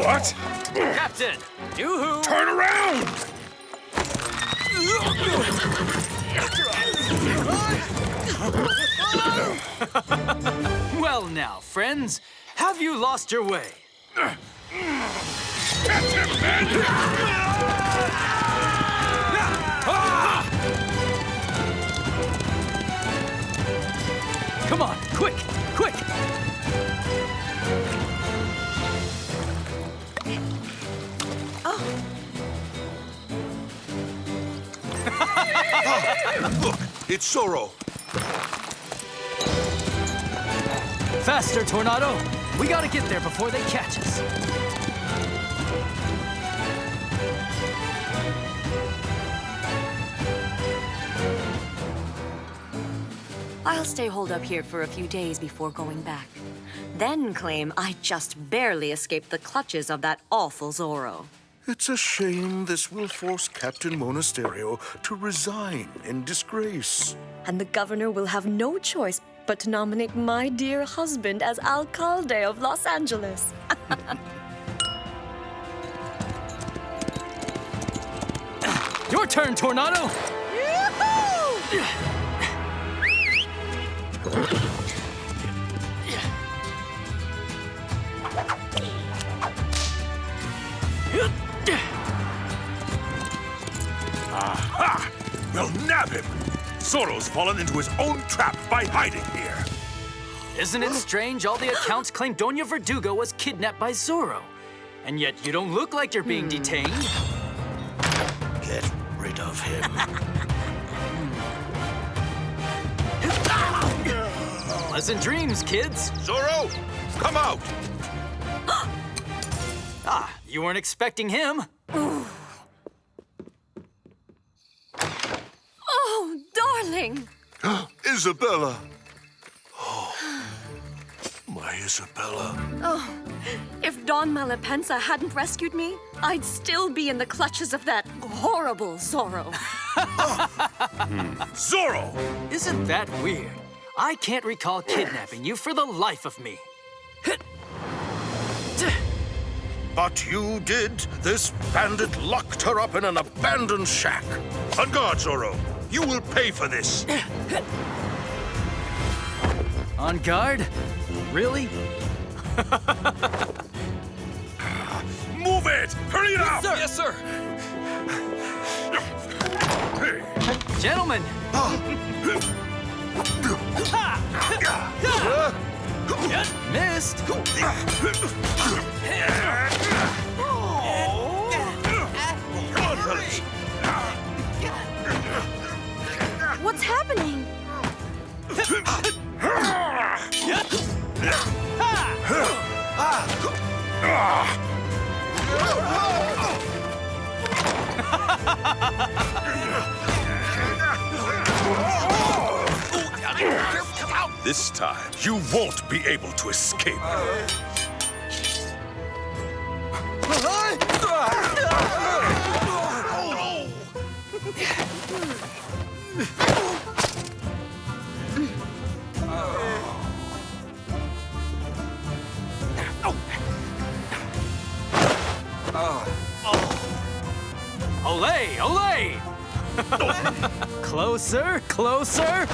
What? Captain! Yoo-hoo! Turn around! Well now, friends, have you lost your way? Catch him, men! Look, it's Zorro. Faster, Tornado! We gotta get there before they catch us. I'll stay holed up here for a few days before going back. Then claim I just barely escaped the clutches of that awful Zorro. It's a shame this will force Captain Monasterio to resign in disgrace. And the governor will have no choice but to nominate my dear husband as alcalde of Los Angeles. Your turn, Tornado! Aha! We'll nab him! Zorro's fallen into his own trap by hiding here. Isn't it strange all the accounts claim Doña Verdugo was kidnapped by Zorro? And yet you don't look like you're being detained. Get rid of him. Pleasant dreams, kids. Zorro, come out! You weren't expecting him. Oh, darling! Isabella! Oh, my Isabella. Oh, if Don Malapensa hadn't rescued me, I'd still be in the clutches of that horrible Zorro. Zorro! Isn't that weird? I can't recall kidnapping you for the life of me. But you did. This bandit locked her up in an abandoned shack. On guard, Zorro. You will pay for this. On guard? Really? Move it! Hurry it up! Yes, sir! Gentlemen! Missed! What's happening? This time, you won't be able to escape. Olay! Olay! Closer! Closer!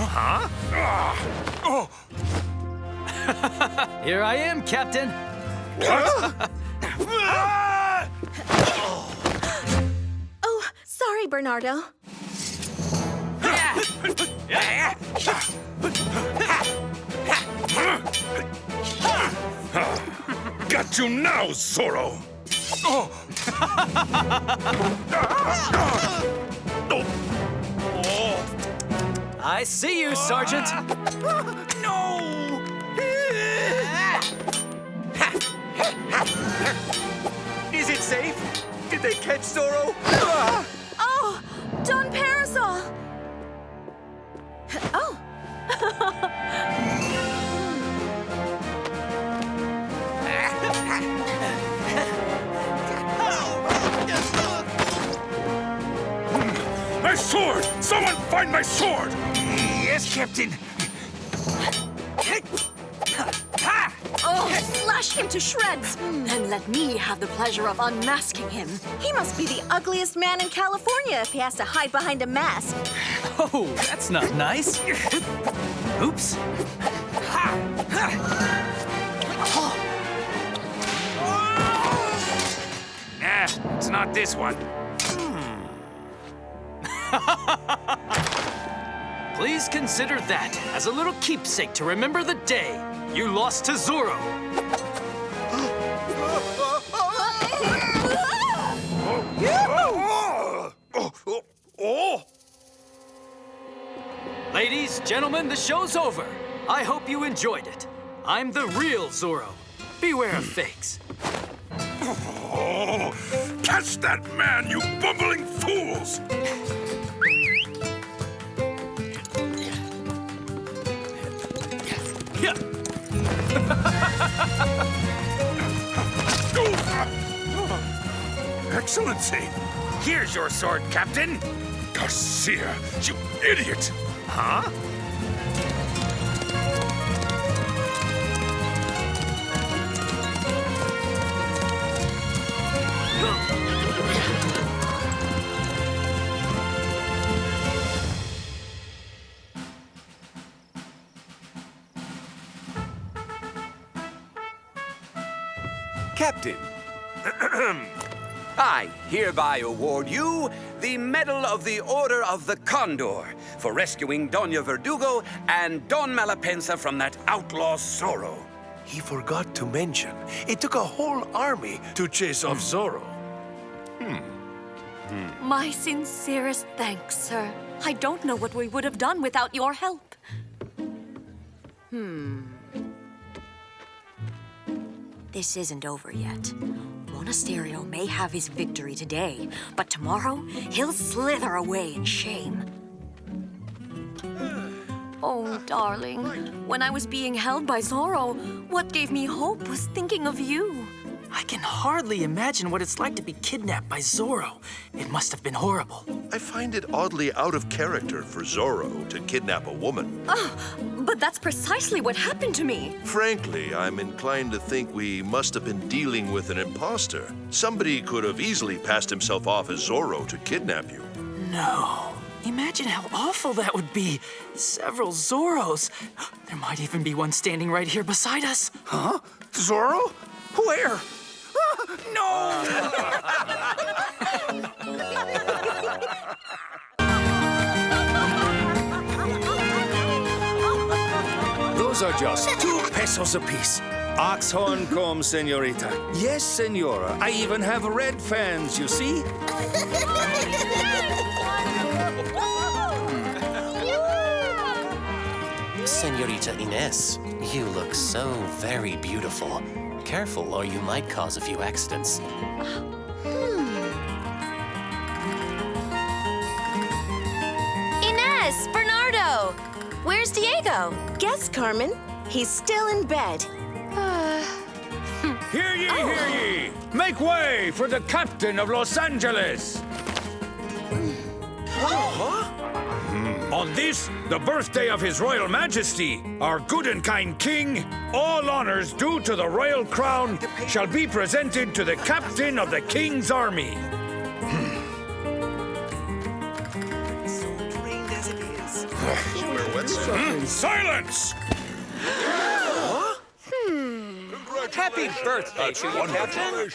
Huh? Here I am, Captain. Oh, sorry, Bernardo. Got you now, Zorro! I see you, Sergeant. Is it safe? Did they catch Zorro? Oh, Don Parasol. Oh. My sword! Someone find my sword! Yes, Captain. Oh, slash him to shreds! And let me have the pleasure of unmasking him. He must be the ugliest man in California if he has to hide behind a mask. Oh, that's not nice. Oops. Nah, it's not this one. Please consider that as a little keepsake to remember the day you lost to Zorro. Gentlemen, the show's over. I hope you enjoyed it. I'm the real Zorro. Beware of fakes. Oh, catch that man, you bumbling fools! Yeah. Excellency! Here's your sword, Captain. Garcia, you idiot! Huh? Captain, I hereby award you the Medal of the Order of the Condor for rescuing Doña Verdugo and Don Malapensa from that outlaw Zorro. He forgot to mention, it took a whole army to chase off Zorro. My sincerest thanks, sir. I don't know what we would have done without your help. This isn't over yet. Monasterio may have his victory today, but tomorrow he'll slither away in shame. Oh, darling, when I was being held by Zorro, what gave me hope was thinking of you. I can hardly imagine what it's like to be kidnapped by Zorro. It must have been horrible. I find it oddly out of character for Zorro to kidnap a woman. But that's precisely what happened to me. Frankly, I'm inclined to think we must have been dealing with an imposter. Somebody could have easily passed himself off as Zorro to kidnap you. No. Imagine how awful that would be. Several Zorros. There might even be one standing right here beside us. Huh? Zorro? Where? No! Those are just 2 pesos apiece. Oxhorn comb, senorita. Yes, senora. I even have red fans, you see? Senorita Ines, you look so very beautiful. Careful, or you might cause a few accidents. Ines! Bernardo! Where's Diego? Guess, Carmen. He's still in bed. Hear ye, hear ye! Make way for the captain of Los Angeles! On this, the birthday of His Royal Majesty, our good and kind king, all honors due to the royal crown shall be presented to the captain of the king's army. Silence! Happy birthday to you, Captain.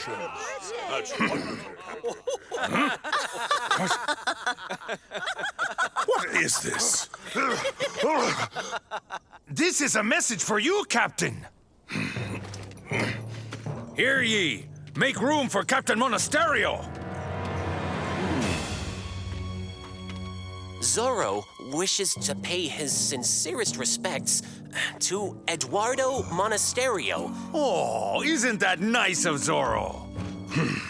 That's wonderful. What is this? This is a message for you, Captain. Hear ye. Make room for Captain Monasterio. Zorro wishes to pay his sincerest respects to Eduardo Monasterio. Oh, isn't that nice of Zorro?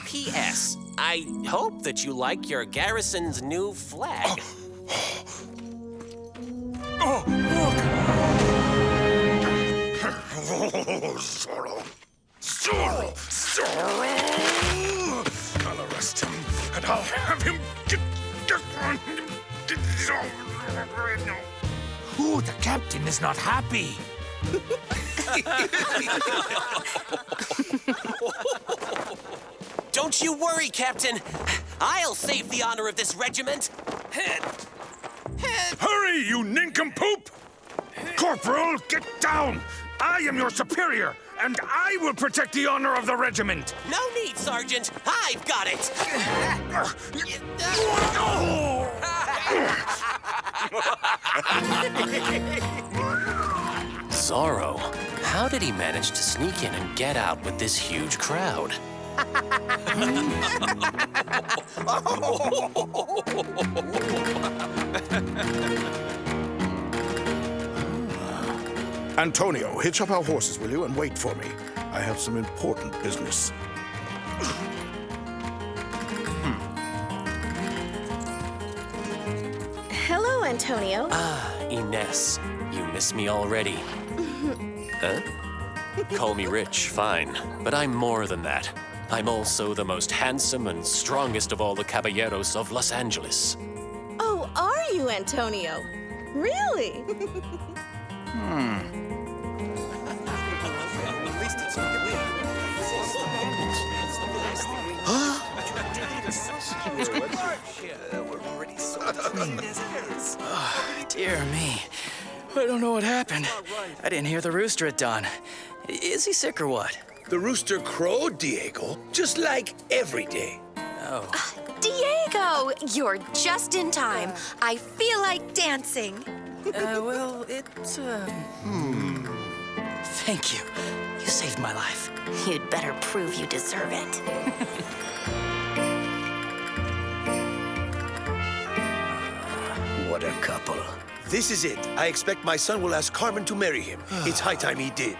P.S. I hope that you like your garrison's new flag. Oh, Zorro! Zorro! Zorro! I'll arrest him, and I'll have him get Ooh, the captain is not happy. Don't you worry, Captain. I'll save the honor of this regiment. Hurry, you nincompoop! Corporal, get down! I am your superior, and I will protect the honor of the regiment. No need, Sergeant. I've got it. Zorro, how did he manage to sneak in and get out with this huge crowd? Antonio, hitch up our horses, will you, and wait for me. I have some important business. Hello, Antonio. Ines, you miss me already. Huh? Call me rich, fine. But I'm more than that. I'm also the most handsome and strongest of all the caballeros of Los Angeles. Oh, are you, Antonio? Really? Dear me. I don't know what happened. I didn't hear the rooster at dawn. Is he sick or what? The rooster crowed, Diego, just like every day. Oh. Diego, you're just in time. I feel like dancing. Well, it's, Thank you. You saved my life. You'd better prove you deserve it. What a couple. This is it. I expect my son will ask Carmen to marry him. It's high time he did.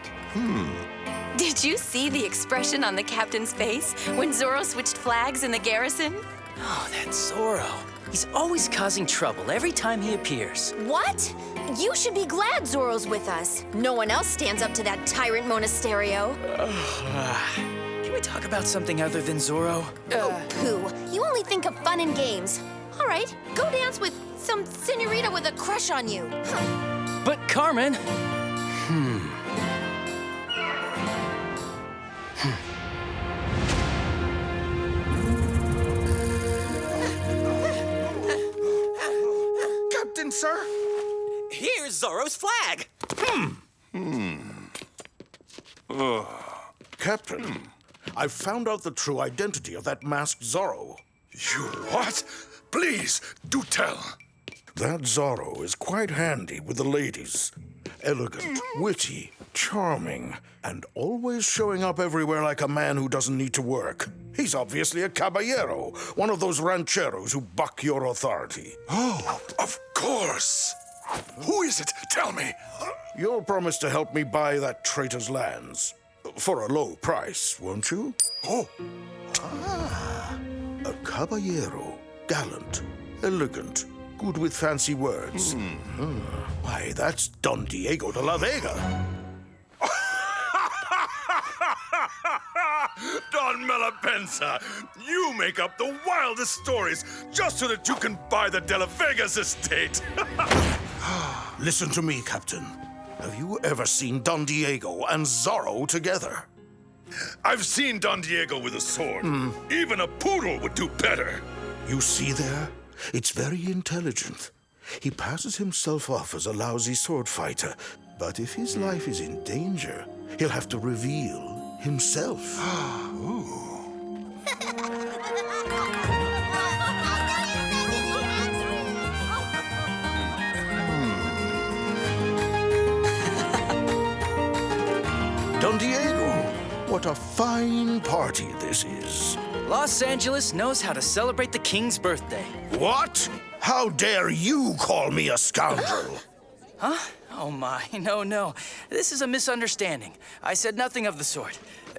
Did you see the expression on the captain's face when Zorro switched flags in the garrison? Oh, that's Zorro. He's always causing trouble every time he appears. What? You should be glad Zorro's with us. No one else stands up to that tyrant Monasterio. Can we talk about something other than Zorro? Oh, pooh. You only think of fun and games. All right, go dance with some senorita with a crush on you. But Carmen... Captain, sir? Here's Zorro's flag. Captain, I've found out the true identity of that masked Zorro. You what? Please, do tell. That Zorro is quite handy with the ladies. Elegant, witty, charming, and always showing up everywhere like a man who doesn't need to work. He's obviously a caballero, one of those rancheros who buck your authority. Oh, of course. Who is it? Tell me. You'll promise to help me buy that traitor's lands. For a low price, won't you? Oh. A caballero. Gallant, elegant, good with fancy words. Why, that's Don Diego de la Vega. Don Malapensa, you make up the wildest stories just so that you can buy the De La Vega's estate. Listen to me, Captain. Have you ever seen Don Diego and Zorro together? I've seen Don Diego with a sword. Even a poodle would do better. You see there? It's very intelligent. He passes himself off as a lousy sword fighter, but if his life is in danger, he'll have to reveal himself. Don Diego, what a fine party this is. Los Angeles knows how to celebrate the king's birthday. What? How dare you call me a scoundrel? Huh? Oh my, no. This is a misunderstanding. I said nothing of the sort.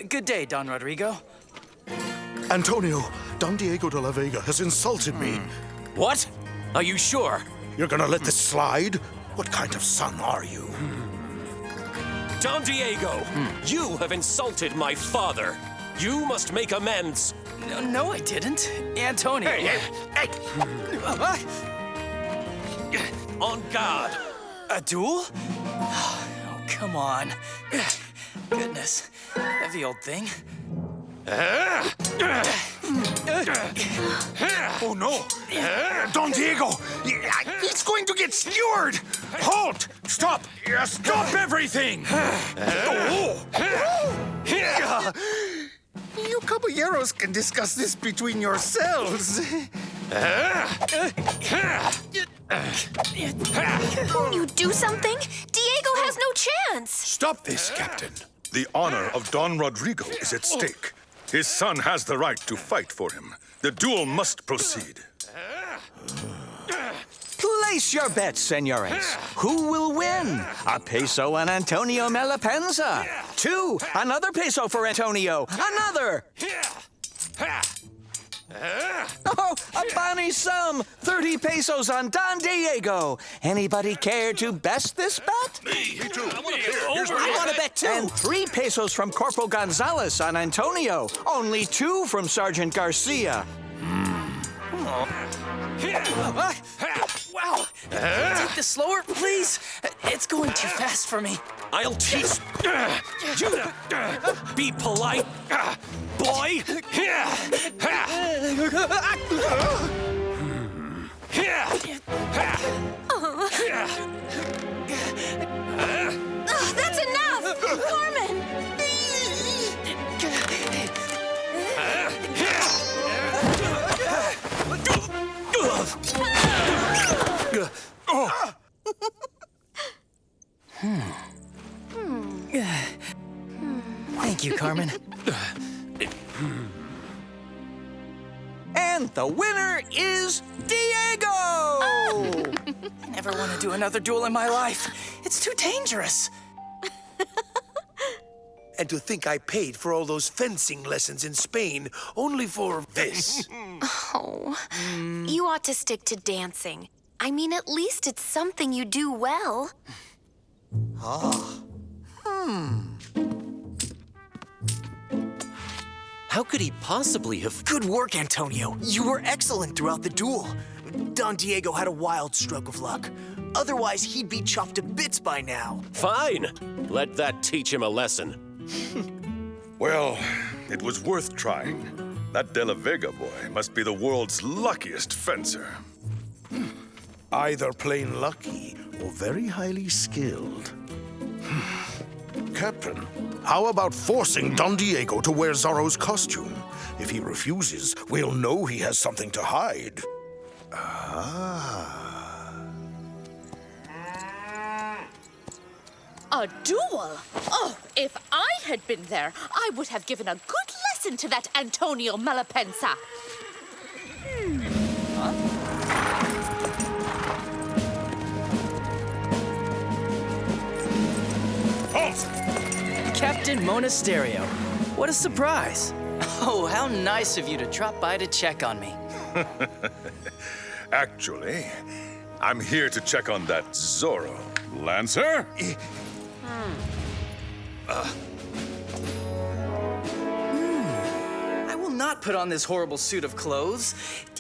Good day, Don Rodrigo. Antonio, Don Diego de la Vega has insulted me. What? Are you sure? You're gonna let this slide? What kind of son are you? Don Diego, you have insulted my father. You must make amends. No, I didn't. Antonio. Hey. On guard. A duel? Oh, come on. Goodness. Heavy old thing. Oh, no. Don Diego, he's going to get skewered. Halt! Stop! Stop everything! You caballeros can discuss this between yourselves. Won't you do something? Diego has no chance. Stop this, Captain. The honor of Don Rodrigo is at stake. His son has the right to fight for him. The duel must proceed. Place your bets, senores. Who will win? A peso on Antonio Malapensa. 2, another peso for Antonio. Another. Oh, a bonny sum! 30 pesos on Don Diego. Anybody care to best this bet? Me too. I want to bet too. And 3 pesos from Corporal Gonzalez on Antonio. Only 2 from Sergeant Garcia. Wow! Take this slower, please. It's going too fast for me. I'll teach you to be polite, boy. That's enough! Carmen! Thank you, Carmen. And the winner is Diego! I never want to do another duel in my life. It's too dangerous. And to think I paid for all those fencing lessons in Spain only for this. Oh, you ought to stick to dancing. I mean, at least it's something you do well. How could he possibly have... Good work, Antonio. You were excellent throughout the duel. Don Diego had a wild stroke of luck. Otherwise, he'd be chopped to bits by now. Fine. Let that teach him a lesson. Well, it was worth trying. That De La Vega boy must be the world's luckiest fencer. Either plain lucky or very highly skilled. Captain, how about forcing Don Diego to wear Zorro's costume? If he refuses, we'll know he has something to hide. A duel? Oh, if I had been there, I would have given a good lesson to that Antonio Malapensa. Captain Monasterio. What a surprise. Oh, how nice of you to drop by to check on me. Actually, I'm here to check on that Zorro. Lancer? I will not put on this horrible suit of clothes.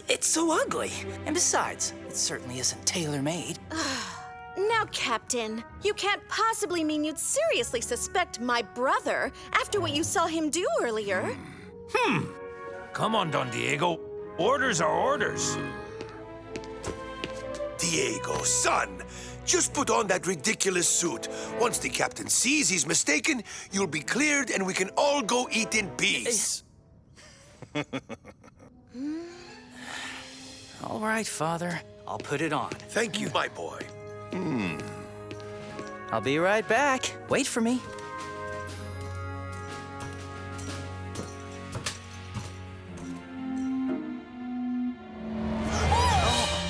It's so ugly. And besides, it certainly isn't tailor-made. Now, Captain, you can't possibly mean you'd seriously suspect my brother after what you saw him do earlier. Come on, Don Diego. Orders are orders. Diego, son, just put on that ridiculous suit. Once the captain sees he's mistaken, you'll be cleared and we can all go eat in peace. All right, Father. I'll put it on. Thank you, my boy. I'll be right back. Wait for me.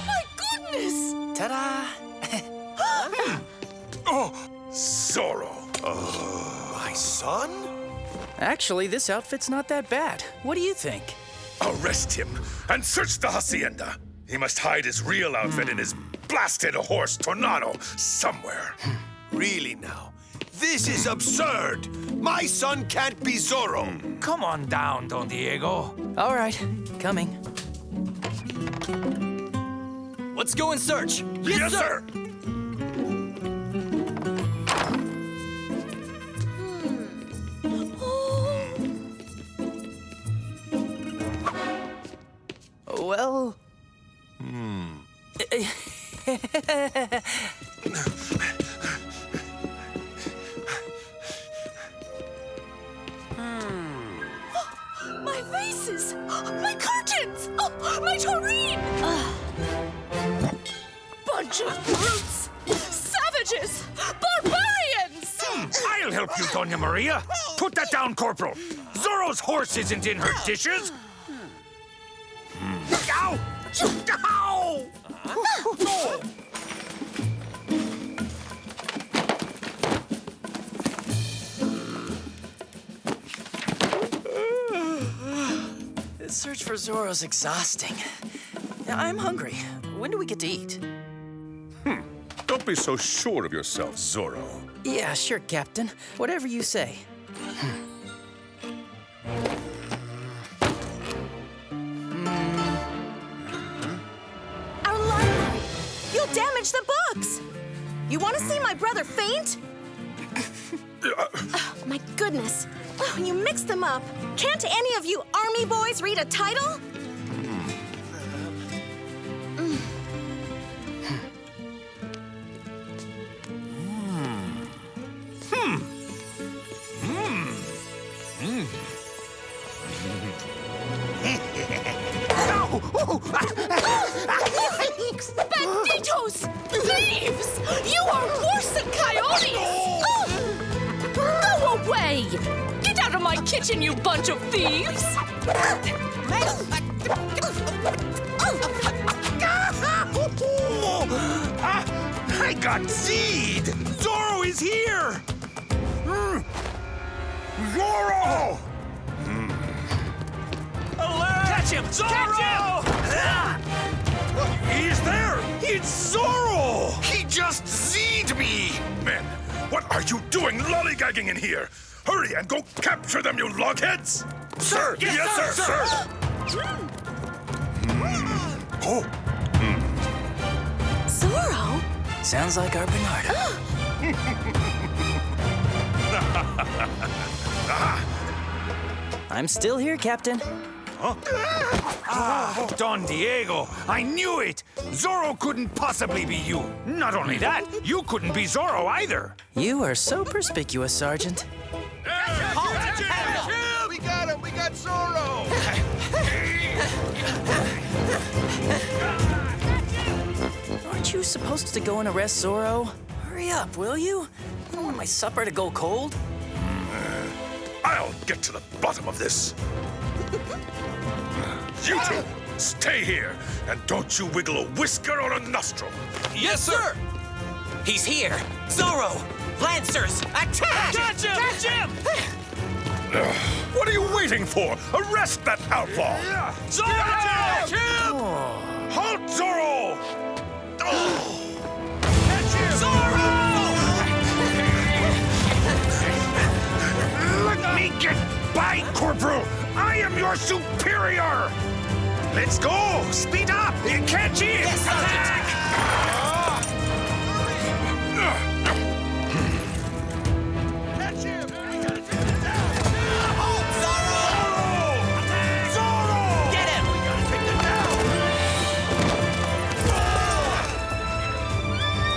My goodness! Ta-da! Zorro. My son? Actually, this outfit's not that bad. What do you think? Arrest him and search the hacienda. He must hide his real outfit in his blasted horse Tornado somewhere. Really now? This is absurd. My son can't be Zorro. Come on down, Don Diego. All right, coming. Let's go and search. Yes, sir. Well... My vases! My curtains! Oh, my tureen! Bunch of brutes! Savages! Barbarians! I'll help you, Doña Maria. Put that down, Corporal. Zorro's horse isn't in her dishes. Ow! Ow! for Zorro's exhausting. I'm hungry. When do we get to eat? Don't be so sure of yourself, Zorro. Yeah, sure, Captain. Whatever you say. Our library! You'll damage the books! You want to see my brother faint? Oh, my goodness. Oh, you mixed them up. Can't any of you army boys read a title? Banditos! Thieves! You are worse than coyotes! Go away! Get out of my kitchen, you bunch of thieves! I got seed! Zorro is here! Zorro! Alert! Catch him! Zorro! He's there! It's Zorro! He just Z'd me! Men, what are you doing lollygagging in here? Hurry and go capture them, you logheads! Sir! Yes, sir! Oh! Zorro? Sounds like our Bernardo. I'm still here, Captain. Don Diego! I knew it! Zorro couldn't possibly be you. Not only that, you couldn't be Zorro either. You are so perspicuous, Sergeant. We got him! We got Zorro! Aren't you supposed to go and arrest Zorro? Hurry up, will you? I don't want my supper to go cold. I'll get to the bottom of this. You two, stay here, and don't you wiggle a whisker or a nostril. Yes, sir! He's here! Zorro! Lancers! Attack! Catch him! Catch him! What are you waiting for? Arrest that outlaw! Zorro! Catch him! Halt, Zorro! Catch him! Zorro! Let me get by, Corporal! I am your superior! Let's go! Speed up! Catch him! Yes, Sergeant! Catch him! We gotta take him down! Hold, Zorro! Zorro! Get him! We gotta take him down!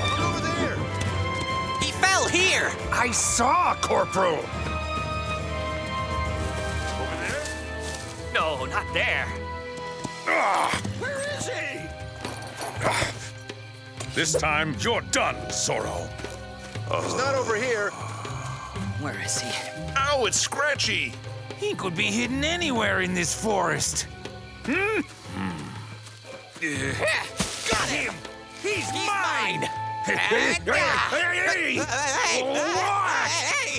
Look over there! He fell here! I saw, Corporal! No, not there. Where is he? This time, you're done, Zorro. He's not over here. Where is he? Ow, it's scratchy. He could be hidden anywhere in this forest. Got him! He's mine! Hey! What?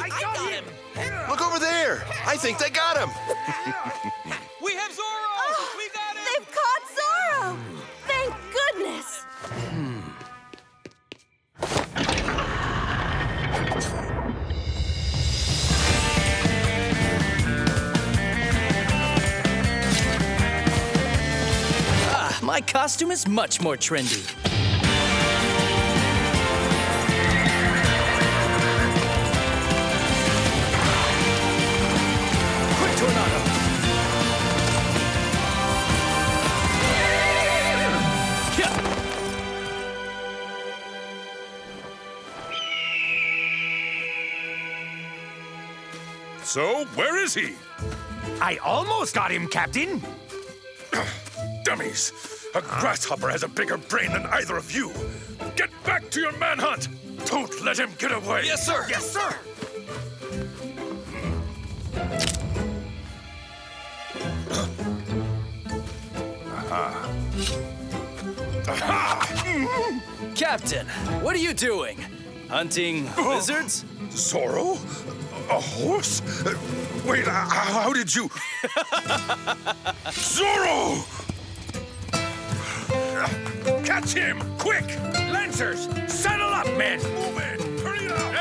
I got him! Look over there. I think they got him. We have Zorro! We got him! They've caught Zorro! Thank goodness! My costume is much more trendy. Quick, Tornado! So, where is he? I almost got him, Captain. Dummies! A grasshopper has a bigger brain than either of you! Get back to your manhunt! Don't let him get away! Yes, sir! Yes, sir! Captain, what are you doing? Hunting lizards? Zorro? A horse? Wait, how did you... Zorro! Catch him! Quick! Lancers! Saddle up, men! Move it! Hurry up!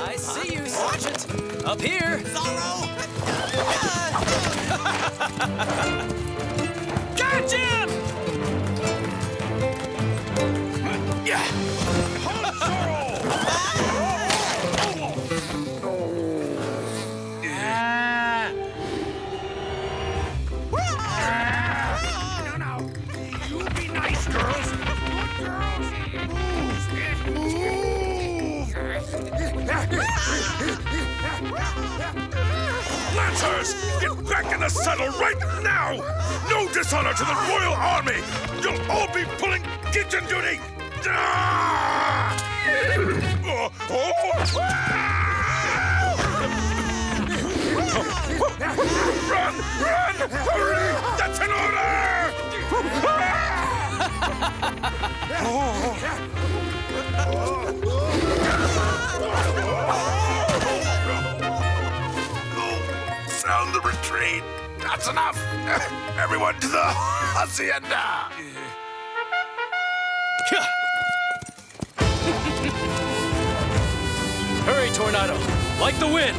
I see you, Sergeant. Up here. Zorro! Catch him! Hold Zorro! No. You be nice, girls. Good girls. Lancers, get back in the saddle right now! No dishonor to the Royal Army! You'll all be pulling kitchen duty! Run! Hurry! That's an Sound the retreat! That's enough! Everyone to the hacienda! Hurry, Tornado! Like the wind!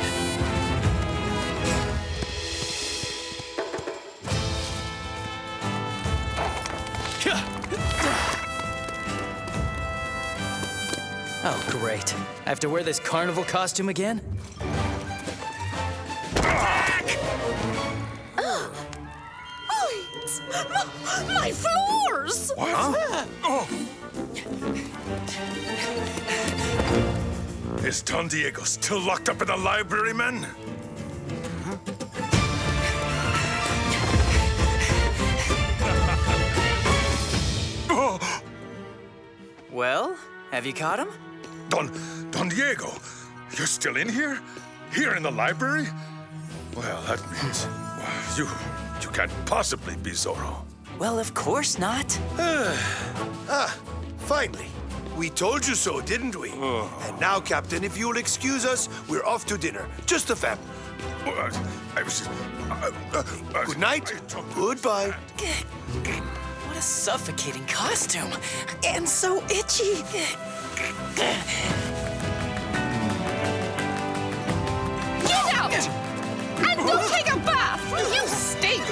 Oh, great. I have to wear this carnival costume again? My flowers! What? Huh? Oh. Is Don Diego still locked up in the library, men? Well, have you caught him? Don Diego, you're still in here? Here in the library? Well, that means you can't possibly be Zorro. Well, of course not. Finally. We told you so, didn't we? And now, Captain, if you'll excuse us, we're off to dinner. Just the family. Good night. Goodbye. What a suffocating costume. And so itchy. Get out! And go take a bath! You stink!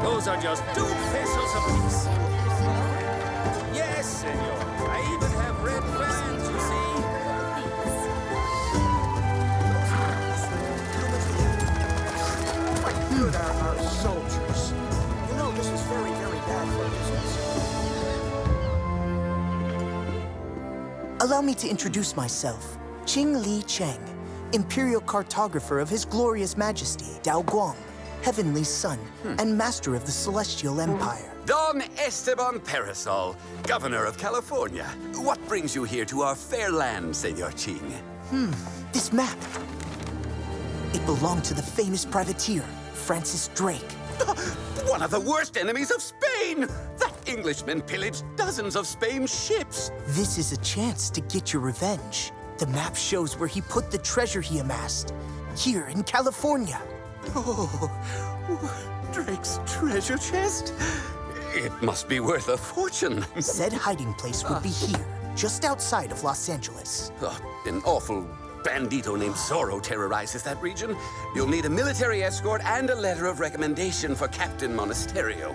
Those are just 2 pesos apiece. Yes, senor. I even have red fans, you see. What good are our soldiers? You know, this is very, very bad for business. Allow me to introduce myself. Qing Li Cheng, Imperial Cartographer of His Glorious Majesty, Dao Guang, Heavenly Son, and Master of the Celestial Empire. Don Esteban Parasol, Governor of California. What brings you here to our fair land, Senor Qing? This map. It belonged to the famous privateer, Francis Drake. One of the worst enemies of Spain! That Englishman pillaged dozens of Spain's ships. This is a chance to get your revenge. The map shows where he put the treasure he amassed, here in California. Oh, Drake's treasure chest? It must be worth a fortune. Said hiding place would be here, just outside of Los Angeles. An awful bandito named Zorro terrorizes that region. You'll need a military escort and a letter of recommendation for Captain Monasterio.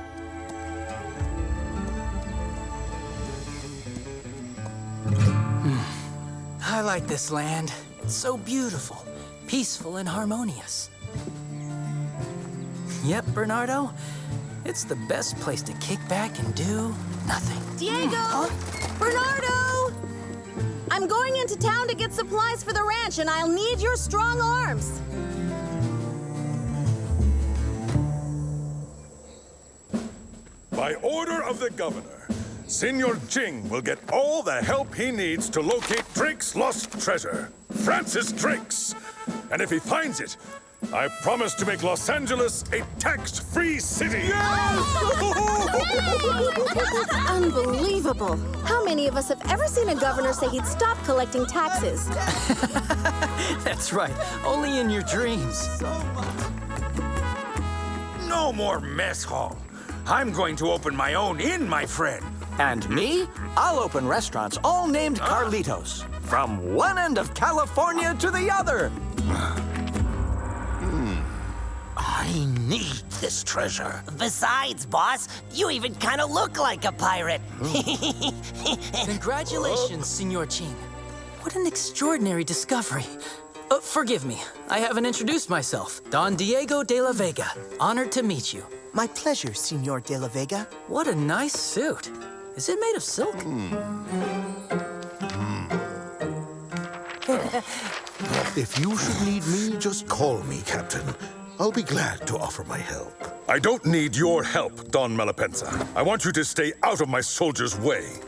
I like this land. It's so beautiful, peaceful, and harmonious. Yep, Bernardo. It's the best place to kick back and do nothing. Diego! Bernardo! I'm going into town to get supplies for the ranch, and I'll need your strong arms. By order of the governor, Senor Ching will get all the help he needs to locate Drake's lost treasure, Francis Drake's. And if he finds it, I promise to make Los Angeles a tax-free city. Unbelievable. How many of us have ever seen a governor say he'd stop collecting taxes? That's right. Only in your dreams. No more mess hall. I'm going to open my own inn, my friend. And me? I'll open restaurants all named Carlitos. From one end of California to the other. I need this treasure. Besides, boss, you even kind of look like a pirate. Congratulations, Senor Ching. What an extraordinary discovery. Forgive me, I haven't introduced myself. Don Diego de la Vega. Honored to meet you. My pleasure, Senor de la Vega. What a nice suit. Is it made of silk? If you should need me, just call me, Captain. I'll be glad to offer my help. I don't need your help, Don Malapensa. I want you to stay out of my soldiers' way.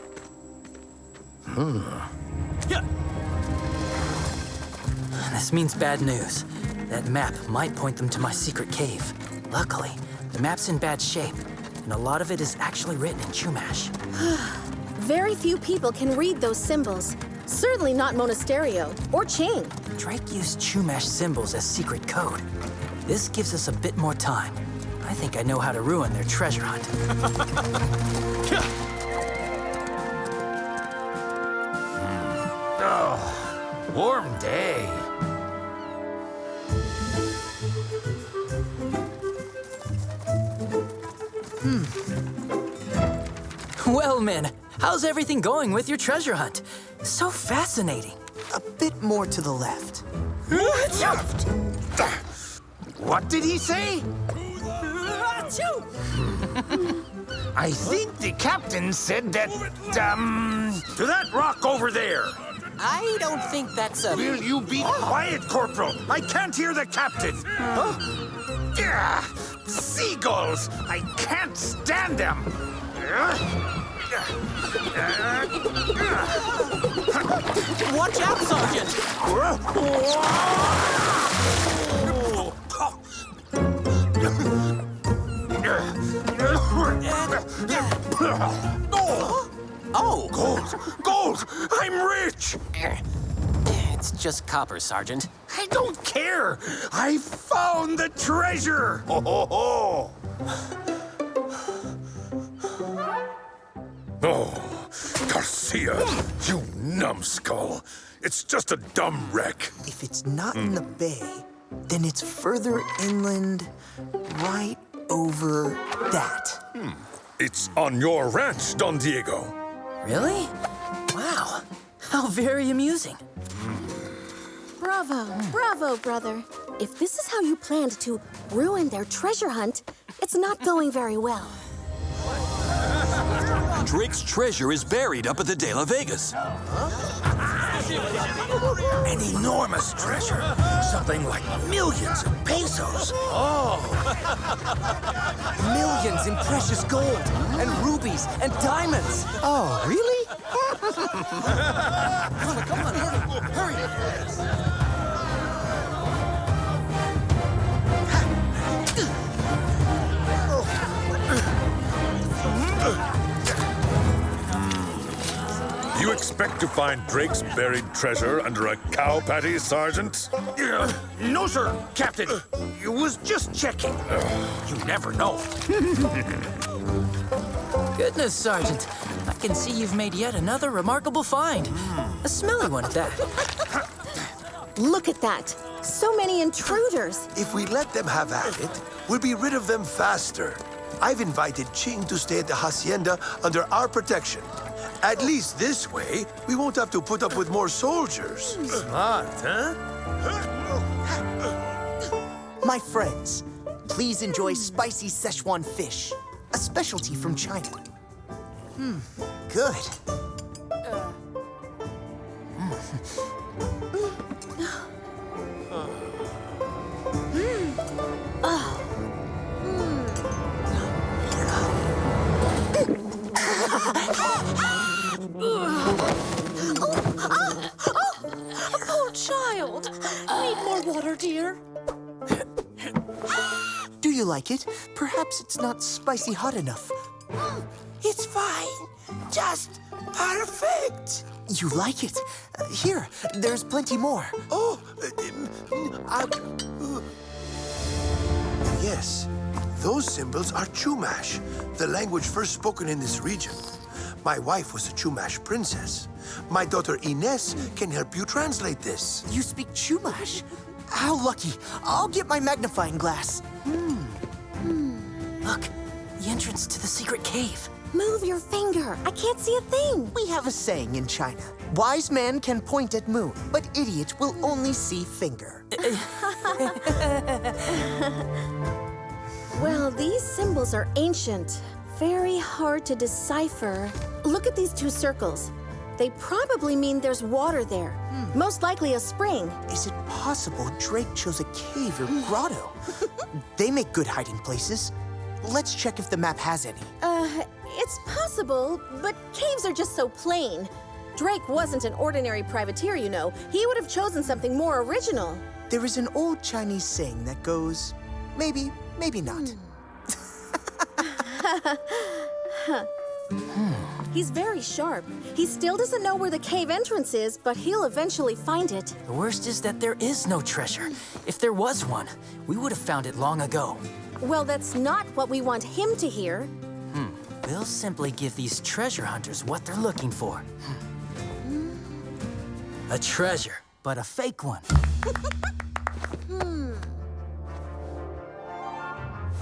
This means bad news. That map might point them to my secret cave. Luckily, the map's in bad shape, and a lot of it is actually written in Chumash. Very few people can read those symbols. Certainly not Monasterio or Ching. Drake used Chumash symbols as secret code. This gives us a bit more time. I think I know how to ruin their treasure hunt. Oh, warm day. Well, men, how's everything going with your treasure hunt? So fascinating. A bit more to the left. Left? What did he say? I think the captain said that, to that rock over there. I don't think that's a... Will you be quiet, Corporal? I can't hear the captain. Yeah, seagulls! I can't stand them. Watch out, Sergeant! Oh! Gold! I'm rich! It's just copper, Sergeant. I don't care! I found the treasure! Ho, ho, ho! Oh, Garcia, you numbskull. It's just a dumb wreck. If it's not in the bay, then it's further inland, right over that. It's on your ranch, Don Diego. Really? Wow. How very amusing. Bravo, bravo, brother. If this is how you planned to ruin their treasure hunt, it's not going very well. Drake's treasure is buried up at the De La Vegas. An enormous treasure. Something like millions of pesos. Oh. Millions in precious gold and rubies and diamonds. Oh, really? Come on, hurry. You expect to find Drake's buried treasure under a cow patty, Sergeant? No, sir, Captain. You was just checking. You never know. Goodness, Sergeant. I can see you've made yet another remarkable find. A smelly one at that. Look at that. So many intruders. If we let them have at it, we'll be rid of them faster. I've invited Ching to stay at the hacienda under our protection. At least this way, we won't have to put up with more soldiers. Smart, huh? My friends, please enjoy spicy Szechuan fish, a specialty from China. Good. Poor child. Need more water, dear? Do you like it? Perhaps it's not spicy hot enough. It's fine. Just perfect. You like it? Here, there's plenty more. Oh, yes. Those symbols are Chumash, the language first spoken in this region. My wife was a Chumash princess. My daughter Ines can help you translate this. You speak Chumash? How lucky. I'll get my magnifying glass. Look, the entrance to the secret cave. Move your finger. I can't see a thing. We have a saying in China. Wise man can point at moon, but idiot will only see finger. Well, these symbols are ancient. Very hard to decipher. Look at these two circles. They probably mean there's water there. Most likely a spring. Is it possible Drake chose a cave or grotto? They make good hiding places. Let's check if the map has any. It's possible, but caves are just so plain. Drake wasn't an ordinary privateer, you know. He would have chosen something more original. There is an old Chinese saying that goes, maybe, maybe not. He's very sharp. He still doesn't know where the cave entrance is, but he'll eventually find it. The worst is that there is no treasure. If there was one, we would have found it long ago. Well, that's not what we want him to hear. We'll simply give these treasure hunters what they're looking for. A treasure, but a fake one.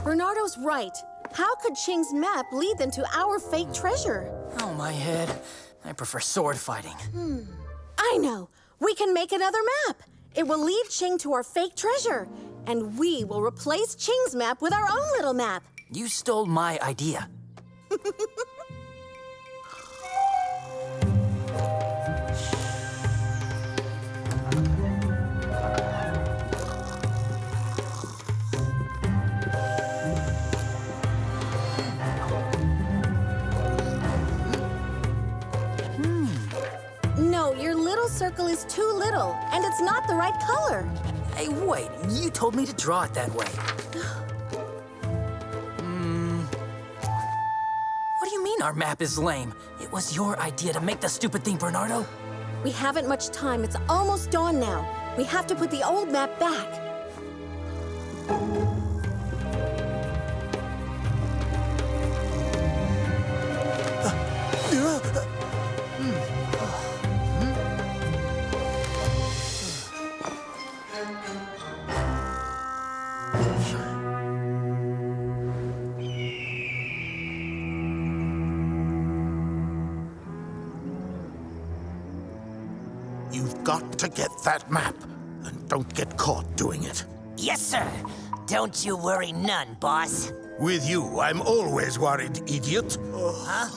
Bernardo's right. How could Ching's map lead them to our fake treasure? Oh, my head. I prefer sword fighting. I know. We can make another map. It will lead Ching to our fake treasure. And we will replace Ching's map with our own little map. You stole my idea. No, your little circle is too little, and it's not the right color. Hey, wait. You told me to draw it that way. What do you mean our map is lame? It was your idea to make the stupid thing, Bernardo. We haven't much time. It's almost dawn now. We have to put the old map back. You've got to get that map, and don't get caught doing it. Yes, sir. Don't you worry none, boss. With you, I'm always worried, idiot. Huh?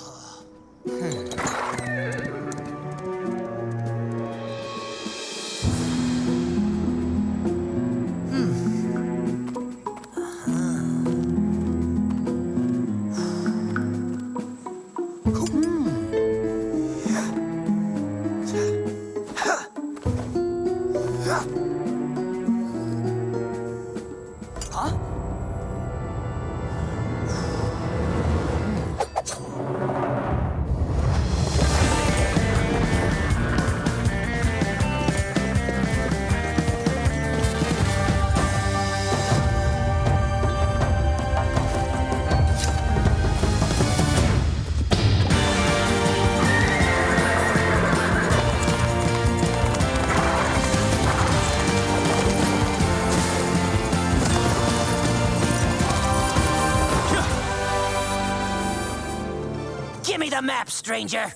Give me the map, stranger.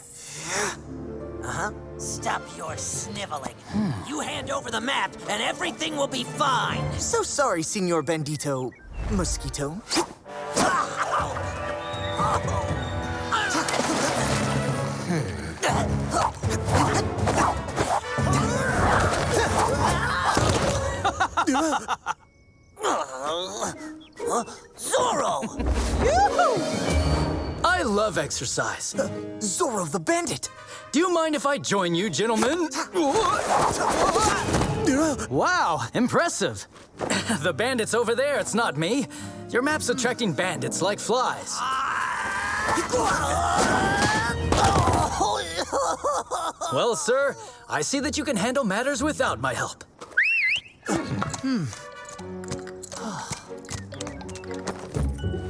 Stop your sniveling. You hand over the map, and everything will be fine. So sorry, Senor Bandito Mosquito. Zorro! I I love exercise. Zorro the Bandit! Do you mind if I join you, gentlemen? Wow, impressive. The bandit's over there, it's not me. Your map's attracting bandits like flies. Well, sir, I see that you can handle matters without my help.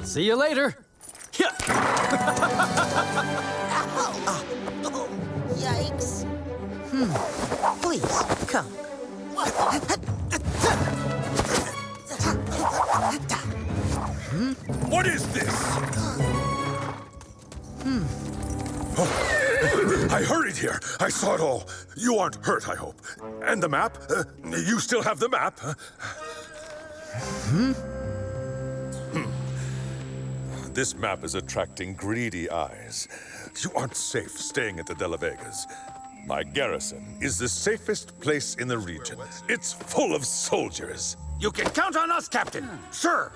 See you later. Yikes. Please, come. What is this? I hurried here. I saw it all. You aren't hurt, I hope. And the map? You still have the map? This map is attracting greedy eyes. You aren't safe staying at the De La Vegas. My garrison is the safest place in the region. It's full of soldiers. You can count on us, Captain. Sir.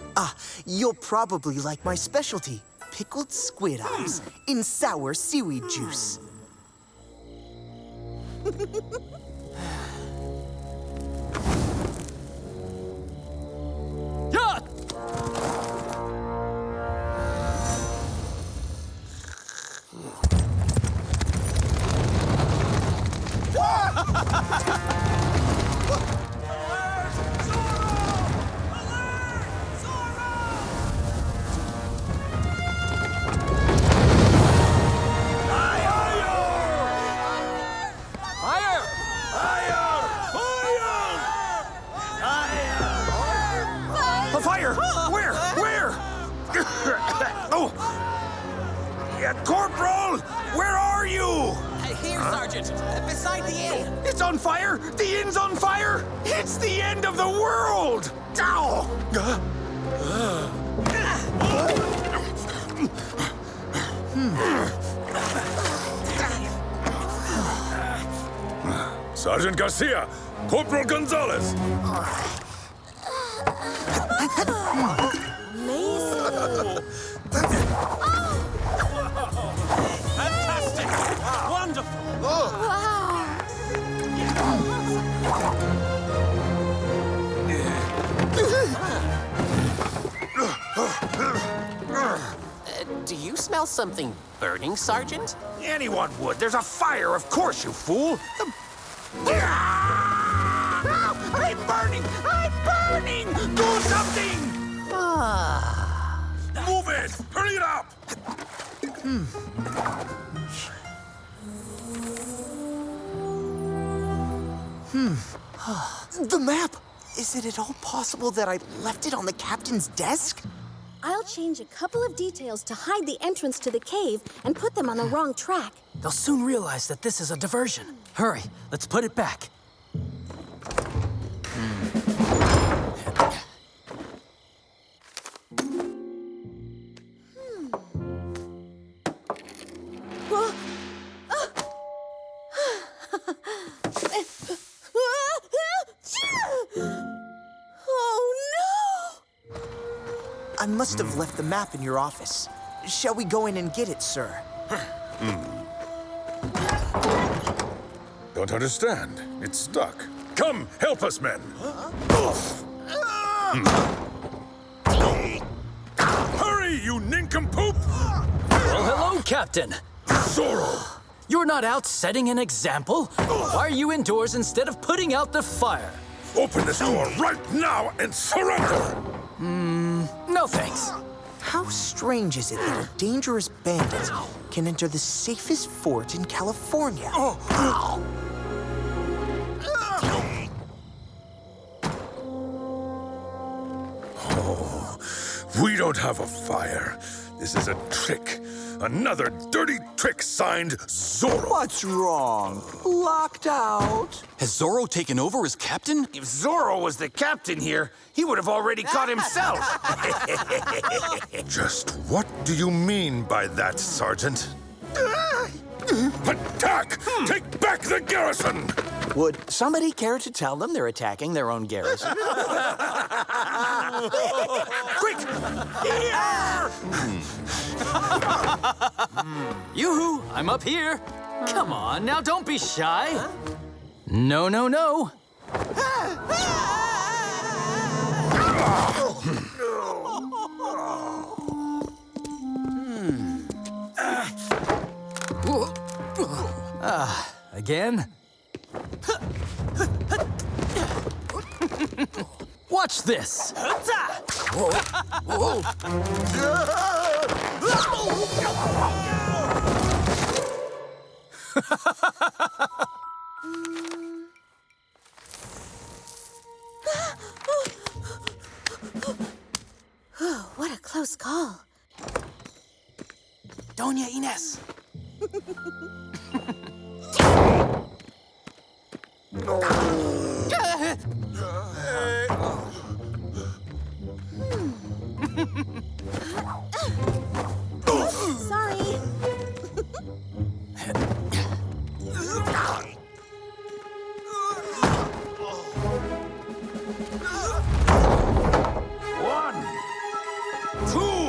You'll probably like my specialty. Pickled squid eyes in sour seaweed juice. Fire! Where? Oh! Yeah, Corporal! Where are you? Here, Sergeant. Beside the inn. It's on fire! The inn's on fire! It's the end of the world! Ow! Sergeant Garcia, Corporal Gonzalez. Fantastic! Wonderful! Do you smell something burning, Sergeant? Anyone would. There's a fire, of course, you fool. I'm burning! I'm burning! Do something! Move it! Hurry it up! The map! Is it at all possible that I left it on the captain's desk? I'll change a couple of details to hide the entrance to the cave and put them on the wrong track. They'll soon realize that this is a diversion. Hurry, let's put it back. I must have left the map in your office. Shall we go in and get it, sir? Don't understand. It's stuck. Come, help us, men. Hurry, you nincompoop! Well, hello, Captain. Zorro! You're not out setting an example. Why are you indoors instead of putting out the fire? Open this door right now and surrender! No thanks. How strange is it that a dangerous bandit can enter the safest fort in California? We don't have a fire. This is a trick. Another dirty trick signed Zorro. What's wrong? Locked out? Has Zorro taken over as captain? If Zorro was the captain here, he would have already caught himself. Just what do you mean by that, Sergeant? Attack! Take back the garrison! Would somebody care to tell them they're attacking their own garrison? Quick! Here! Yoo-hoo, I'm up here. Come on, now don't be shy. No, no, no. Again? Watch this. What a close call. Doña Ines. Sorry. One, two,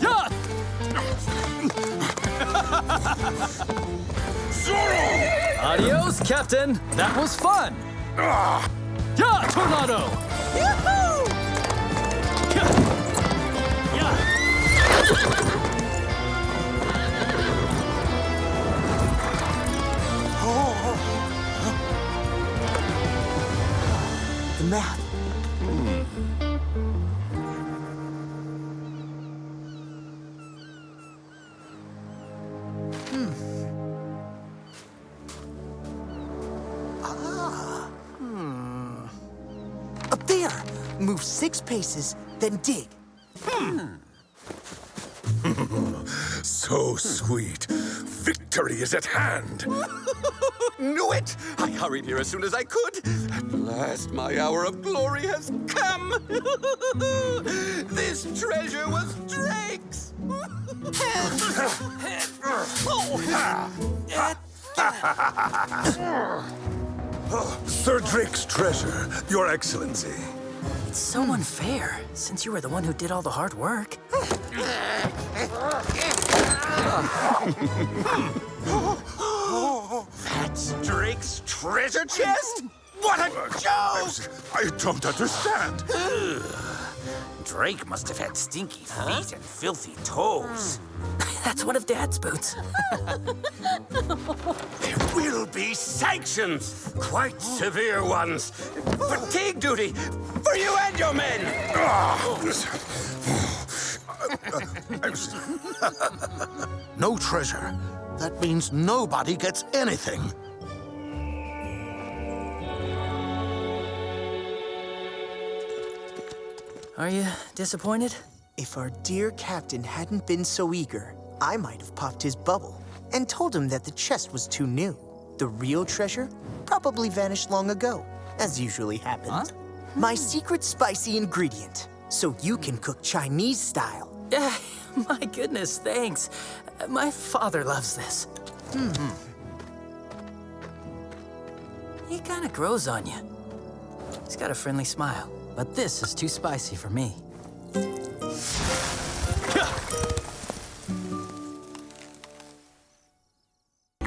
Yeah! Zorro! Adios, Captain. That was fun. Yeah, Tornado! The map. Up there! Move 6 paces, then dig. So sweet. Victory is at hand. Knew it! I hurried here as soon as I could. At last, my hour of glory has come. This treasure was Drake's. Sir Drake's treasure, Your Excellency. It's so unfair, since you were the one who did all the hard work. That's Drake's treasure chest? What a joke! I don't understand. Drake must have had stinky feet and filthy toes. That's one of Dad's boots. There will be sanctions, quite severe ones. Fatigue duty for you and your men. No treasure. That means nobody gets anything. Are you disappointed? If our dear captain hadn't been so eager, I might have popped his bubble and told him that the chest was too new. The real treasure probably vanished long ago, as usually happens. Huh? My secret spicy ingredient, so you can cook Chinese style. My goodness, thanks. My father loves this. He kind of grows on you. He's got a friendly smile, but this is too spicy for me.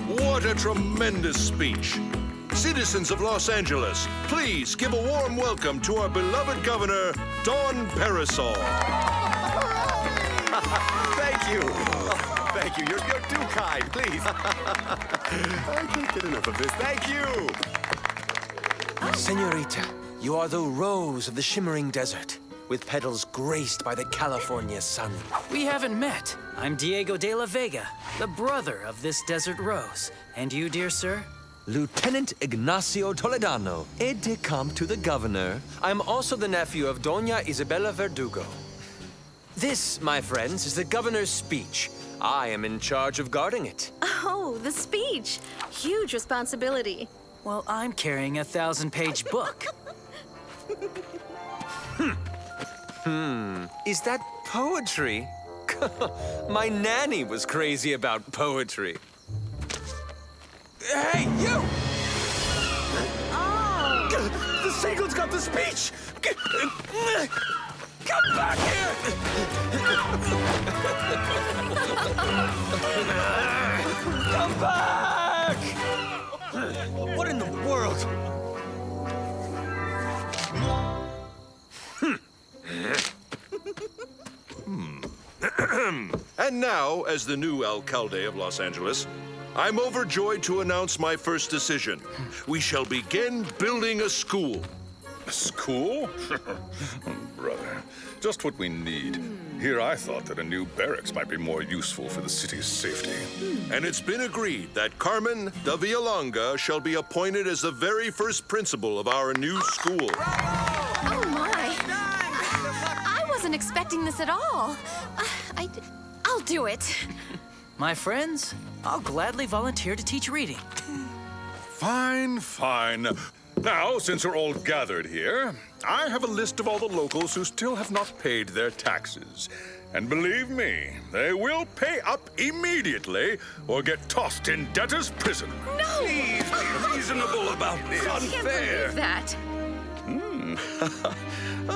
What a tremendous speech. Citizens of Los Angeles, please give a warm welcome to our beloved governor, Don Parasol. Thank you. Oh, thank you. You're too kind. Please. I can't get enough of this. Thank you. Senorita, you are the rose of the shimmering desert, with petals graced by the California sun. We haven't met. I'm Diego de la Vega, the brother of this desert rose. And you, dear sir? Lieutenant Ignacio Toledano, aide-de-camp to the governor. I'm also the nephew of Doña Isabella Verdugo. This, my friends, is the governor's speech. I am in charge of guarding it. Oh, the speech. Huge responsibility. Well, I'm carrying a 1,000-page book. Is that poetry? My nanny was crazy about poetry. Hey, you! The seagull's got the speech! Come back here! Come back! What in the world? And now, as the new alcalde of Los Angeles, I'm overjoyed to announce my first decision. We shall begin building a school. A school? Brother, just what we need. Here I thought that a new barracks might be more useful for the city's safety. And it's been agreed that Carmen de Villalonga shall be appointed as the very first principal of our new school. Oh, my. I wasn't expecting this at all. I'll do it. My friends, I'll gladly volunteer to teach reading. Fine, fine. Now, since we're all gathered here, I have a list of all the locals who still have not paid their taxes. And believe me, they will pay up immediately or get tossed in debtor's prison. No! Please be reasonable about this. I can't believe that.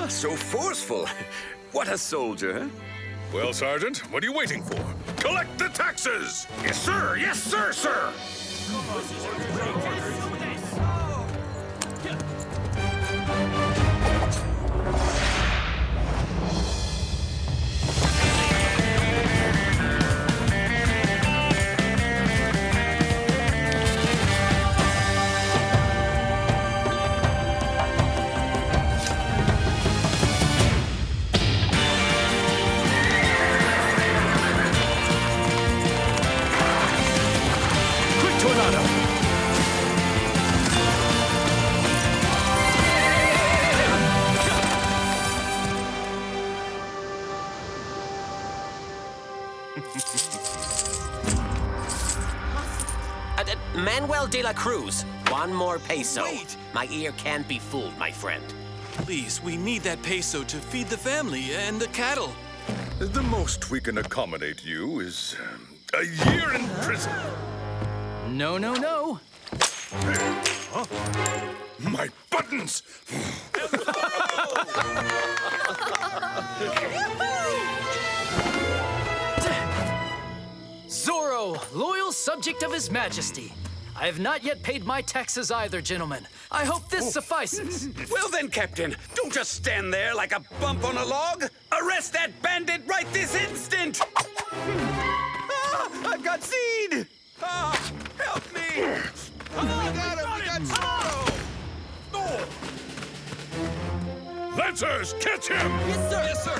So forceful. What a soldier, huh? Well, Sergeant, what are you waiting for? Collect the taxes! Yes, sir! Yes, sir, sir! Manuel de la Cruz, one more peso. Wait! My ear can't be fooled, my friend. Please, we need that peso to feed the family and the cattle. The most we can accommodate you is a year in prison. No, no, no. Huh? My buttons! Zorro, loyal subject of His Majesty. I have not yet paid my taxes either, gentlemen. I hope this suffices. Well then, Captain, don't just stand there like a bump on a log. Arrest that bandit right this instant! I've got seed! Help me! We got him! We got Zorro! Lancers, catch him! Yes, sir! Yes, sir!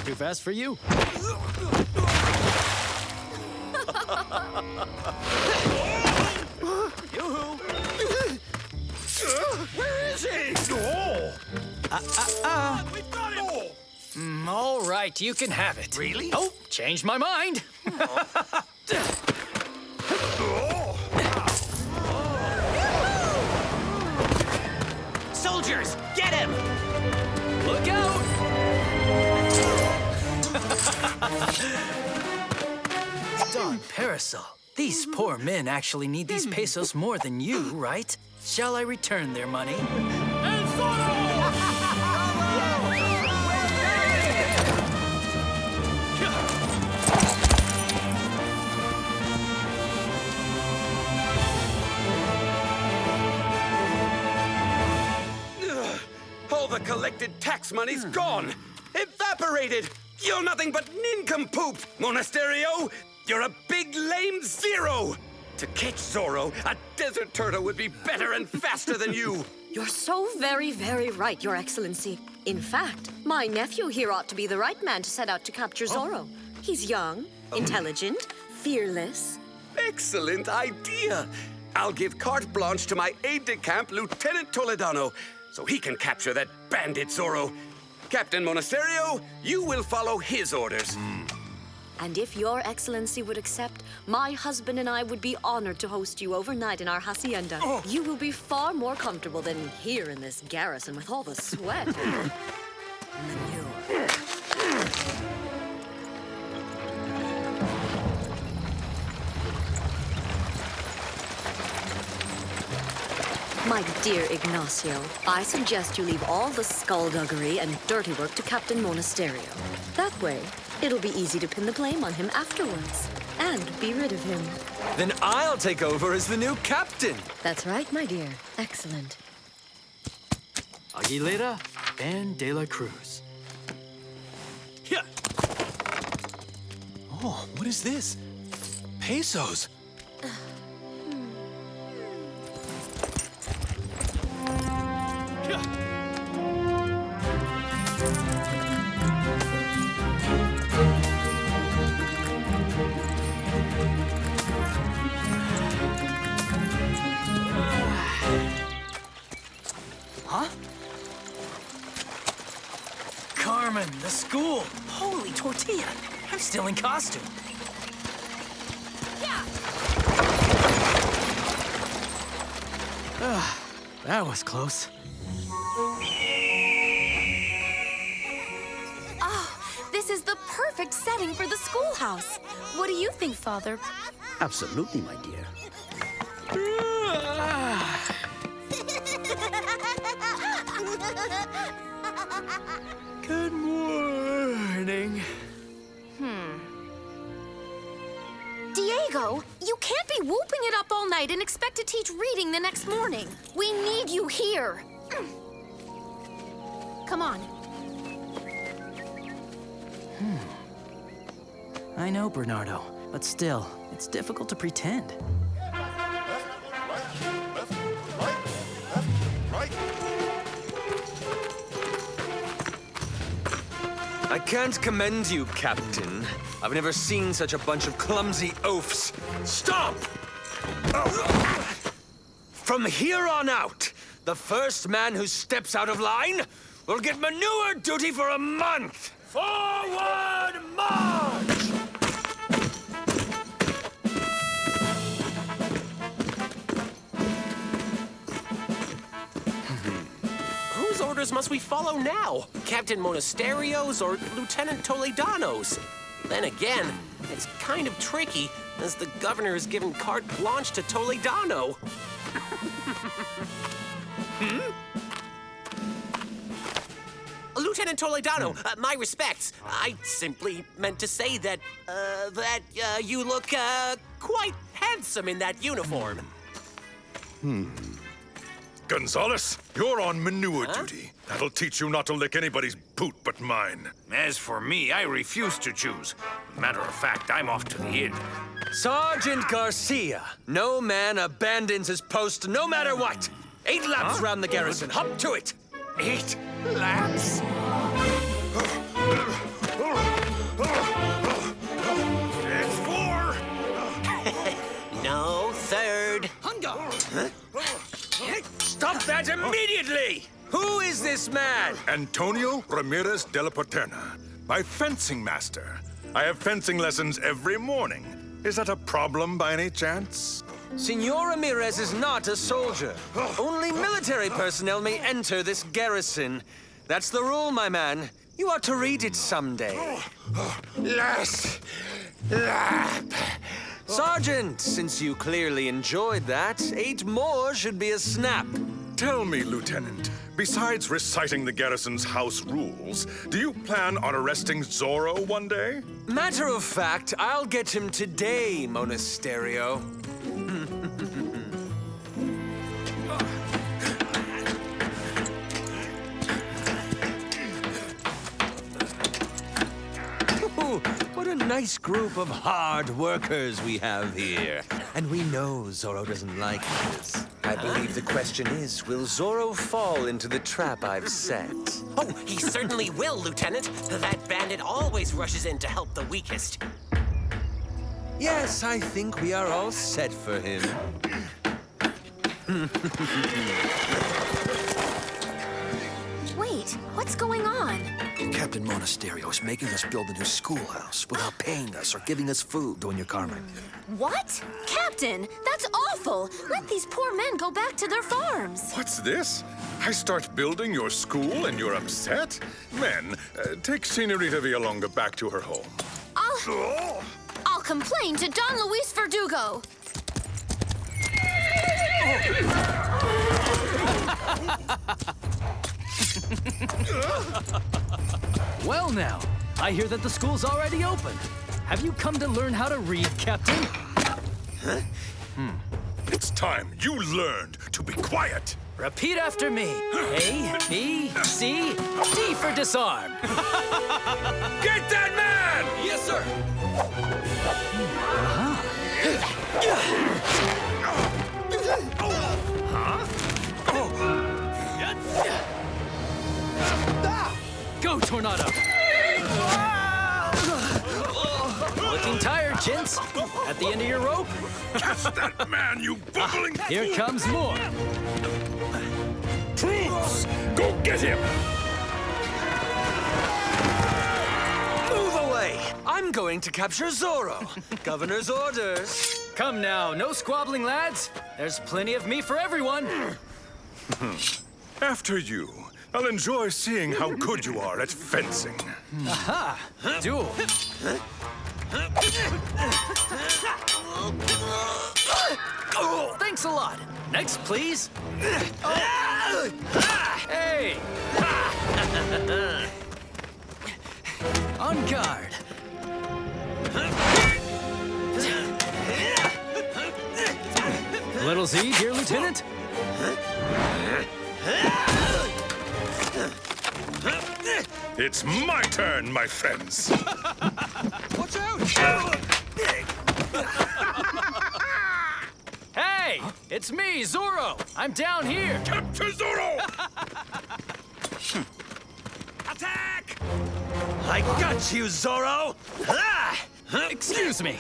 Too fast for you. Yoo-hoo! Where is he? We've got him! All right, you can have it. Really? Oh, changed my mind. Soldiers, get him! Look out! Don Parasol, these poor men actually need these pesos more than you, right? Shall I return their money? All the collected tax money's gone! Evaporated! You're nothing but nincompoop, Monasterio! You're a big lame zero! To catch Zorro, a desert turtle would be better and faster than you! You're so very, very right, Your Excellency. In fact, my nephew here ought to be the right man to set out to capture Zorro. He's young, intelligent, fearless. Excellent idea! I'll give carte blanche to my aide-de-camp, Lieutenant Toledano, so he can capture that bandit Zorro. Captain Monasterio, you will follow his orders. And if Your Excellency would accept, my husband and I would be honored to host you overnight in our hacienda. You will be far more comfortable than here in this garrison with all the sweat and manure. My dear Ignacio, I suggest you leave all the skullduggery and dirty work to Captain Monasterio. That way, it'll be easy to pin the blame on him afterwards and be rid of him. Then I'll take over as the new captain. That's right, my dear. Excellent. Aguilera and De La Cruz. Yeah. Oh, what is this? Pesos. Huh? Carmen, the school. Holy tortilla. I'm still in costume. That was close. Oh, this is the perfect setting for the schoolhouse. What do you think, Father? Absolutely, my dear. Good morning. Diego, you can't be whooping it up all night and expect to teach reading the next morning. We need you here. Come on. I know, Bernardo, but still, it's difficult to pretend. I can't commend you, Captain. I've never seen such a bunch of clumsy oafs. Stop! From here on out, the first man who steps out of line will get manure duty for a month. Forward march! Whose orders must we follow now? Captain Monasterio's or Lieutenant Toledano's? Then again, it's kind of tricky, as the governor has given carte blanche to Toledano. Lieutenant Toledano, my respects. I simply meant to say that, you look, quite handsome in that uniform. Gonzalez, you're on manure duty. That'll teach you not to lick anybody's boot but mine. As for me, I refuse to choose. Matter of fact, I'm off to the inn. Sergeant Garcia, no man abandons his post no matter what. 8 laps round the garrison. Hop to it. 8 laps? It's 4. No, 3rd. Huh? Stop that immediately! Who is this man? Antonio Ramirez de la Paterna, my fencing master. I have fencing lessons every morning. Is that a problem by any chance? Senor Ramirez is not a soldier. Only military personnel may enter this garrison. That's the rule, my man. You ought to read it someday. Last lap. Sergeant, since you clearly enjoyed that, 8 more should be a snap. Tell me, Lieutenant, besides reciting the garrison's house rules, do you plan on arresting Zorro one day? Matter of fact, I'll get him today, Monasterio. What a nice group of hard workers we have here. And we know Zorro doesn't like this. I believe the question is, will Zorro fall into the trap I've set? Oh, he certainly will, Lieutenant. That bandit always rushes in to help the weakest. Yes, I think we are all set for him. Wait, what's going on? Captain Monasterio is making us build a new schoolhouse without paying us or giving us food, Doña Carmen. What? Captain, that's awful. Let these poor men go back to their farms. What's this? I start building your school and you're upset? Men, take Senorita Villalonga back to her home. I'll complain to Don Luis Verdugo. Well now, I hear that the school's already open. Have you come to learn how to read, Captain? Huh? It's time you learned to be quiet. Repeat after me. A, B, C, D for disarm. Get that man! Yes, sir. Go, Tornado! Looking tired, gents? At the end of your rope? Catch that man, you bubbling Here fool! comes more. Troops, go get him! Move away! I'm going to capture Zorro. Governor's orders. Come now, no squabbling, lads. There's plenty of me for everyone. After you. I'll enjoy seeing how good you are at fencing. Aha! Duel. Thanks a lot. Next, please. Hey! On guard. Little Z, dear Lieutenant. It's my turn, my friends. Watch out! Hey! It's me, Zorro! I'm down here! Capture Zorro! Attack! I got you, Zorro! Excuse me.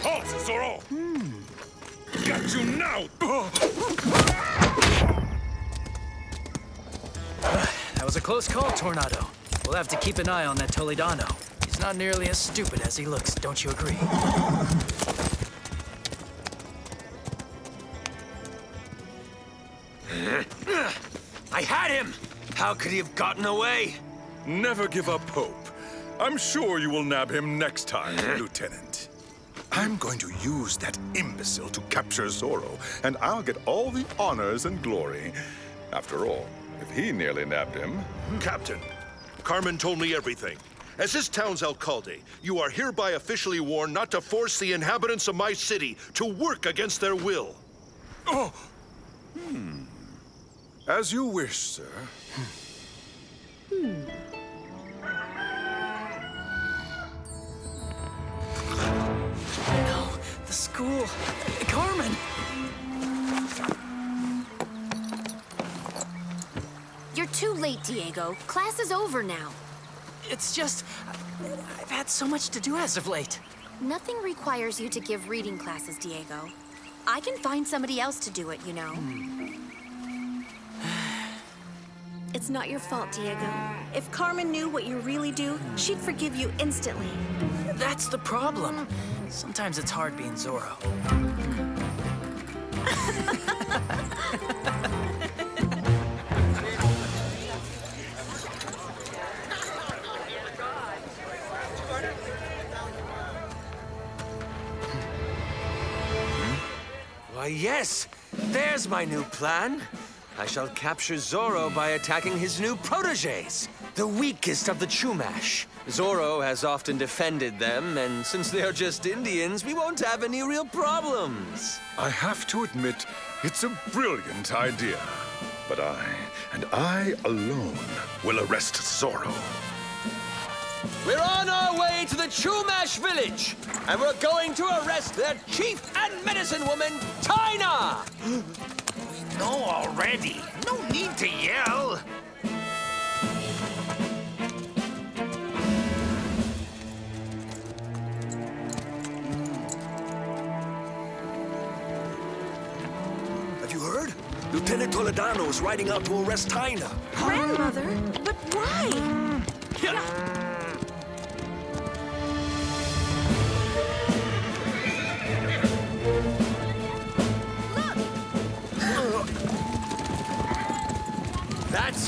Halt, Zorro! Got you now! That was a close call, Tornado. We'll have to keep an eye on that Toledano. He's not nearly as stupid as he looks, don't you agree? I had him! How could he have gotten away? Never give up hope. I'm sure you will nab him next time, Lieutenant. I'm going to use that imbecile to capture Zorro, and I'll get all the honors and glory. After all, if he nearly nabbed him... Captain, Carmen told me everything. As this town's alcalde, you are hereby officially warned not to force the inhabitants of my city to work against their will. Oh! As you wish, sir. No, the school. Carmen! You're too late, Diego. Class is over now. It's just... I've had so much to do as of late. Nothing requires you to give reading classes, Diego. I can find somebody else to do it, you know. It's not your fault, Diego. If Carmen knew what you really do, she'd forgive you instantly. That's the problem. Sometimes it's hard being Zorro. Why, yes! There's my new plan. I shall capture Zorro by attacking his new protégés, the weakest of the Chumash. Zorro has often defended them, and since they are just Indians, we won't have any real problems. I have to admit, it's a brilliant idea. But I, and I alone, will arrest Zorro. We're on our way to the Chumash village, and we're going to arrest their chief and medicine woman, Tina! We know already. No need to yell. Have you heard? Lieutenant Toledano is riding out to arrest Tina. Grandmother? But why?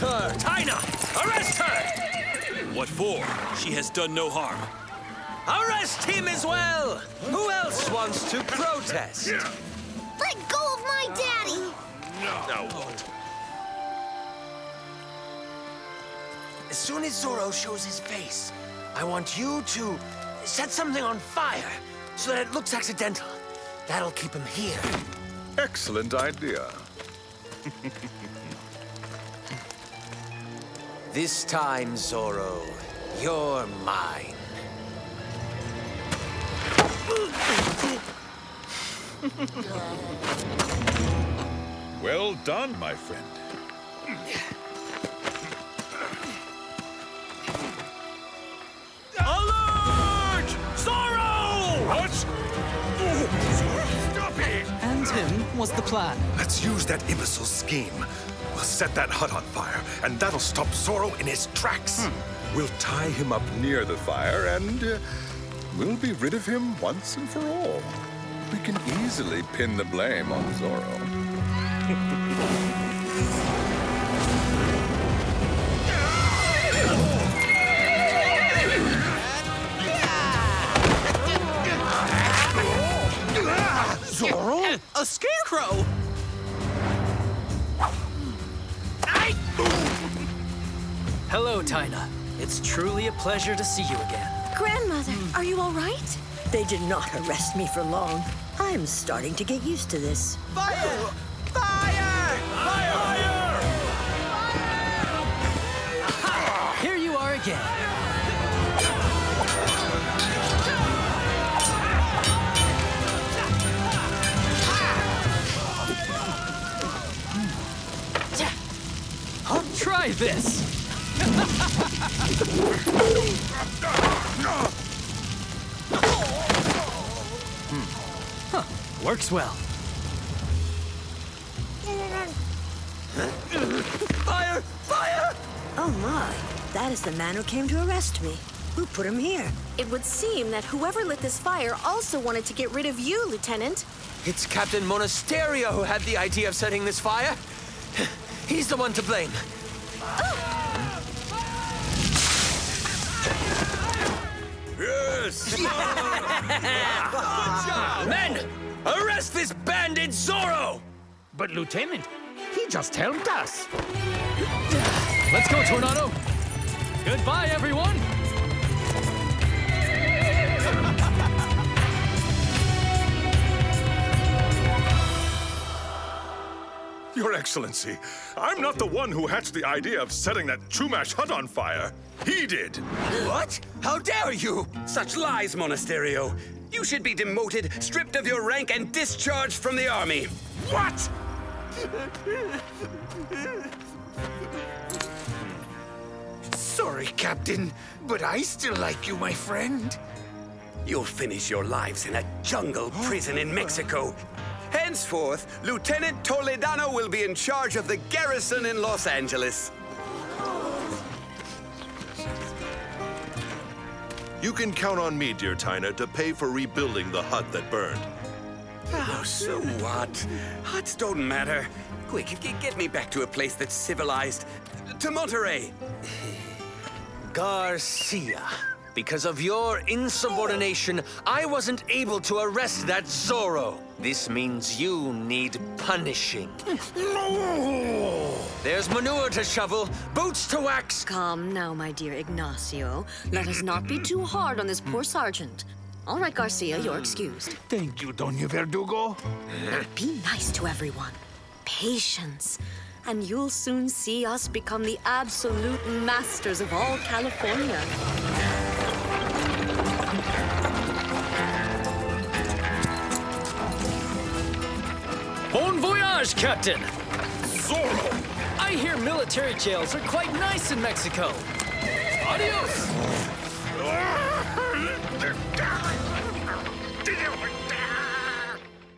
Arrest her! Tina! Arrest her! What for? She has done no harm. Arrest him as well! Who else wants to protest? Let go of my daddy! Now what? As soon as Zorro shows his face, I want you to set something on fire so that it looks accidental. That'll keep him here. Excellent idea. This time, Zorro, you're mine. Well done, my friend. Alert! Zorro! What? Stop it! And him was the plan. Let's use that imbecile's scheme. We'll set that hut on fire, and that'll stop Zorro in his tracks. We'll tie him up near the fire, and we'll be rid of him once and for all. We can easily pin the blame on Zorro. Zorro? A scarecrow? Hello, Tina. It's truly a pleasure to see you again. Grandmother, are you all right? They did not arrest me for long. I'm starting to get used to this. Fire! Fire! Here you are again. Try this. Huh. Works well. Fire! Fire! Oh my, that is the man who came to arrest me. Who put him here? It would seem that whoever lit this fire also wanted to get rid of you, Lieutenant. It's Captain Monasterio who had the idea of setting this fire. He's the one to blame. Yes! Men, arrest this bandit Zorro! But, Lieutenant, he just helped us. Let's go, Tornado. Goodbye, everyone. Your Excellency, I'm not the one who hatched the idea of setting that Chumash hut on fire. He did. What? How dare you? Such lies, Monasterio. You should be demoted, stripped of your rank, and discharged from the army. What? Sorry, Captain, but I still like you, my friend. You'll finish your lives in a jungle prison in Mexico. Henceforth, Lieutenant Toledano will be in charge of the garrison in Los Angeles. You can count on me, dear Tina, to pay for rebuilding the hut that burned. Oh, so what? Huts don't matter. Quick, get me back to a place that's civilized. To Monterey. Garcia. Because of your insubordination, I wasn't able to arrest that Zorro. This means you need punishing. There's manure to shovel, boots to wax. Come now, my dear Ignacio. Let us not be too hard on this poor sergeant. All right, Garcia, you're excused. Thank you, Doña Verdugo. Be nice to everyone. Patience. And you'll soon see us become the absolute masters of all California. Bon voyage, Captain! Zorro! I hear military jails are quite nice in Mexico. Adios!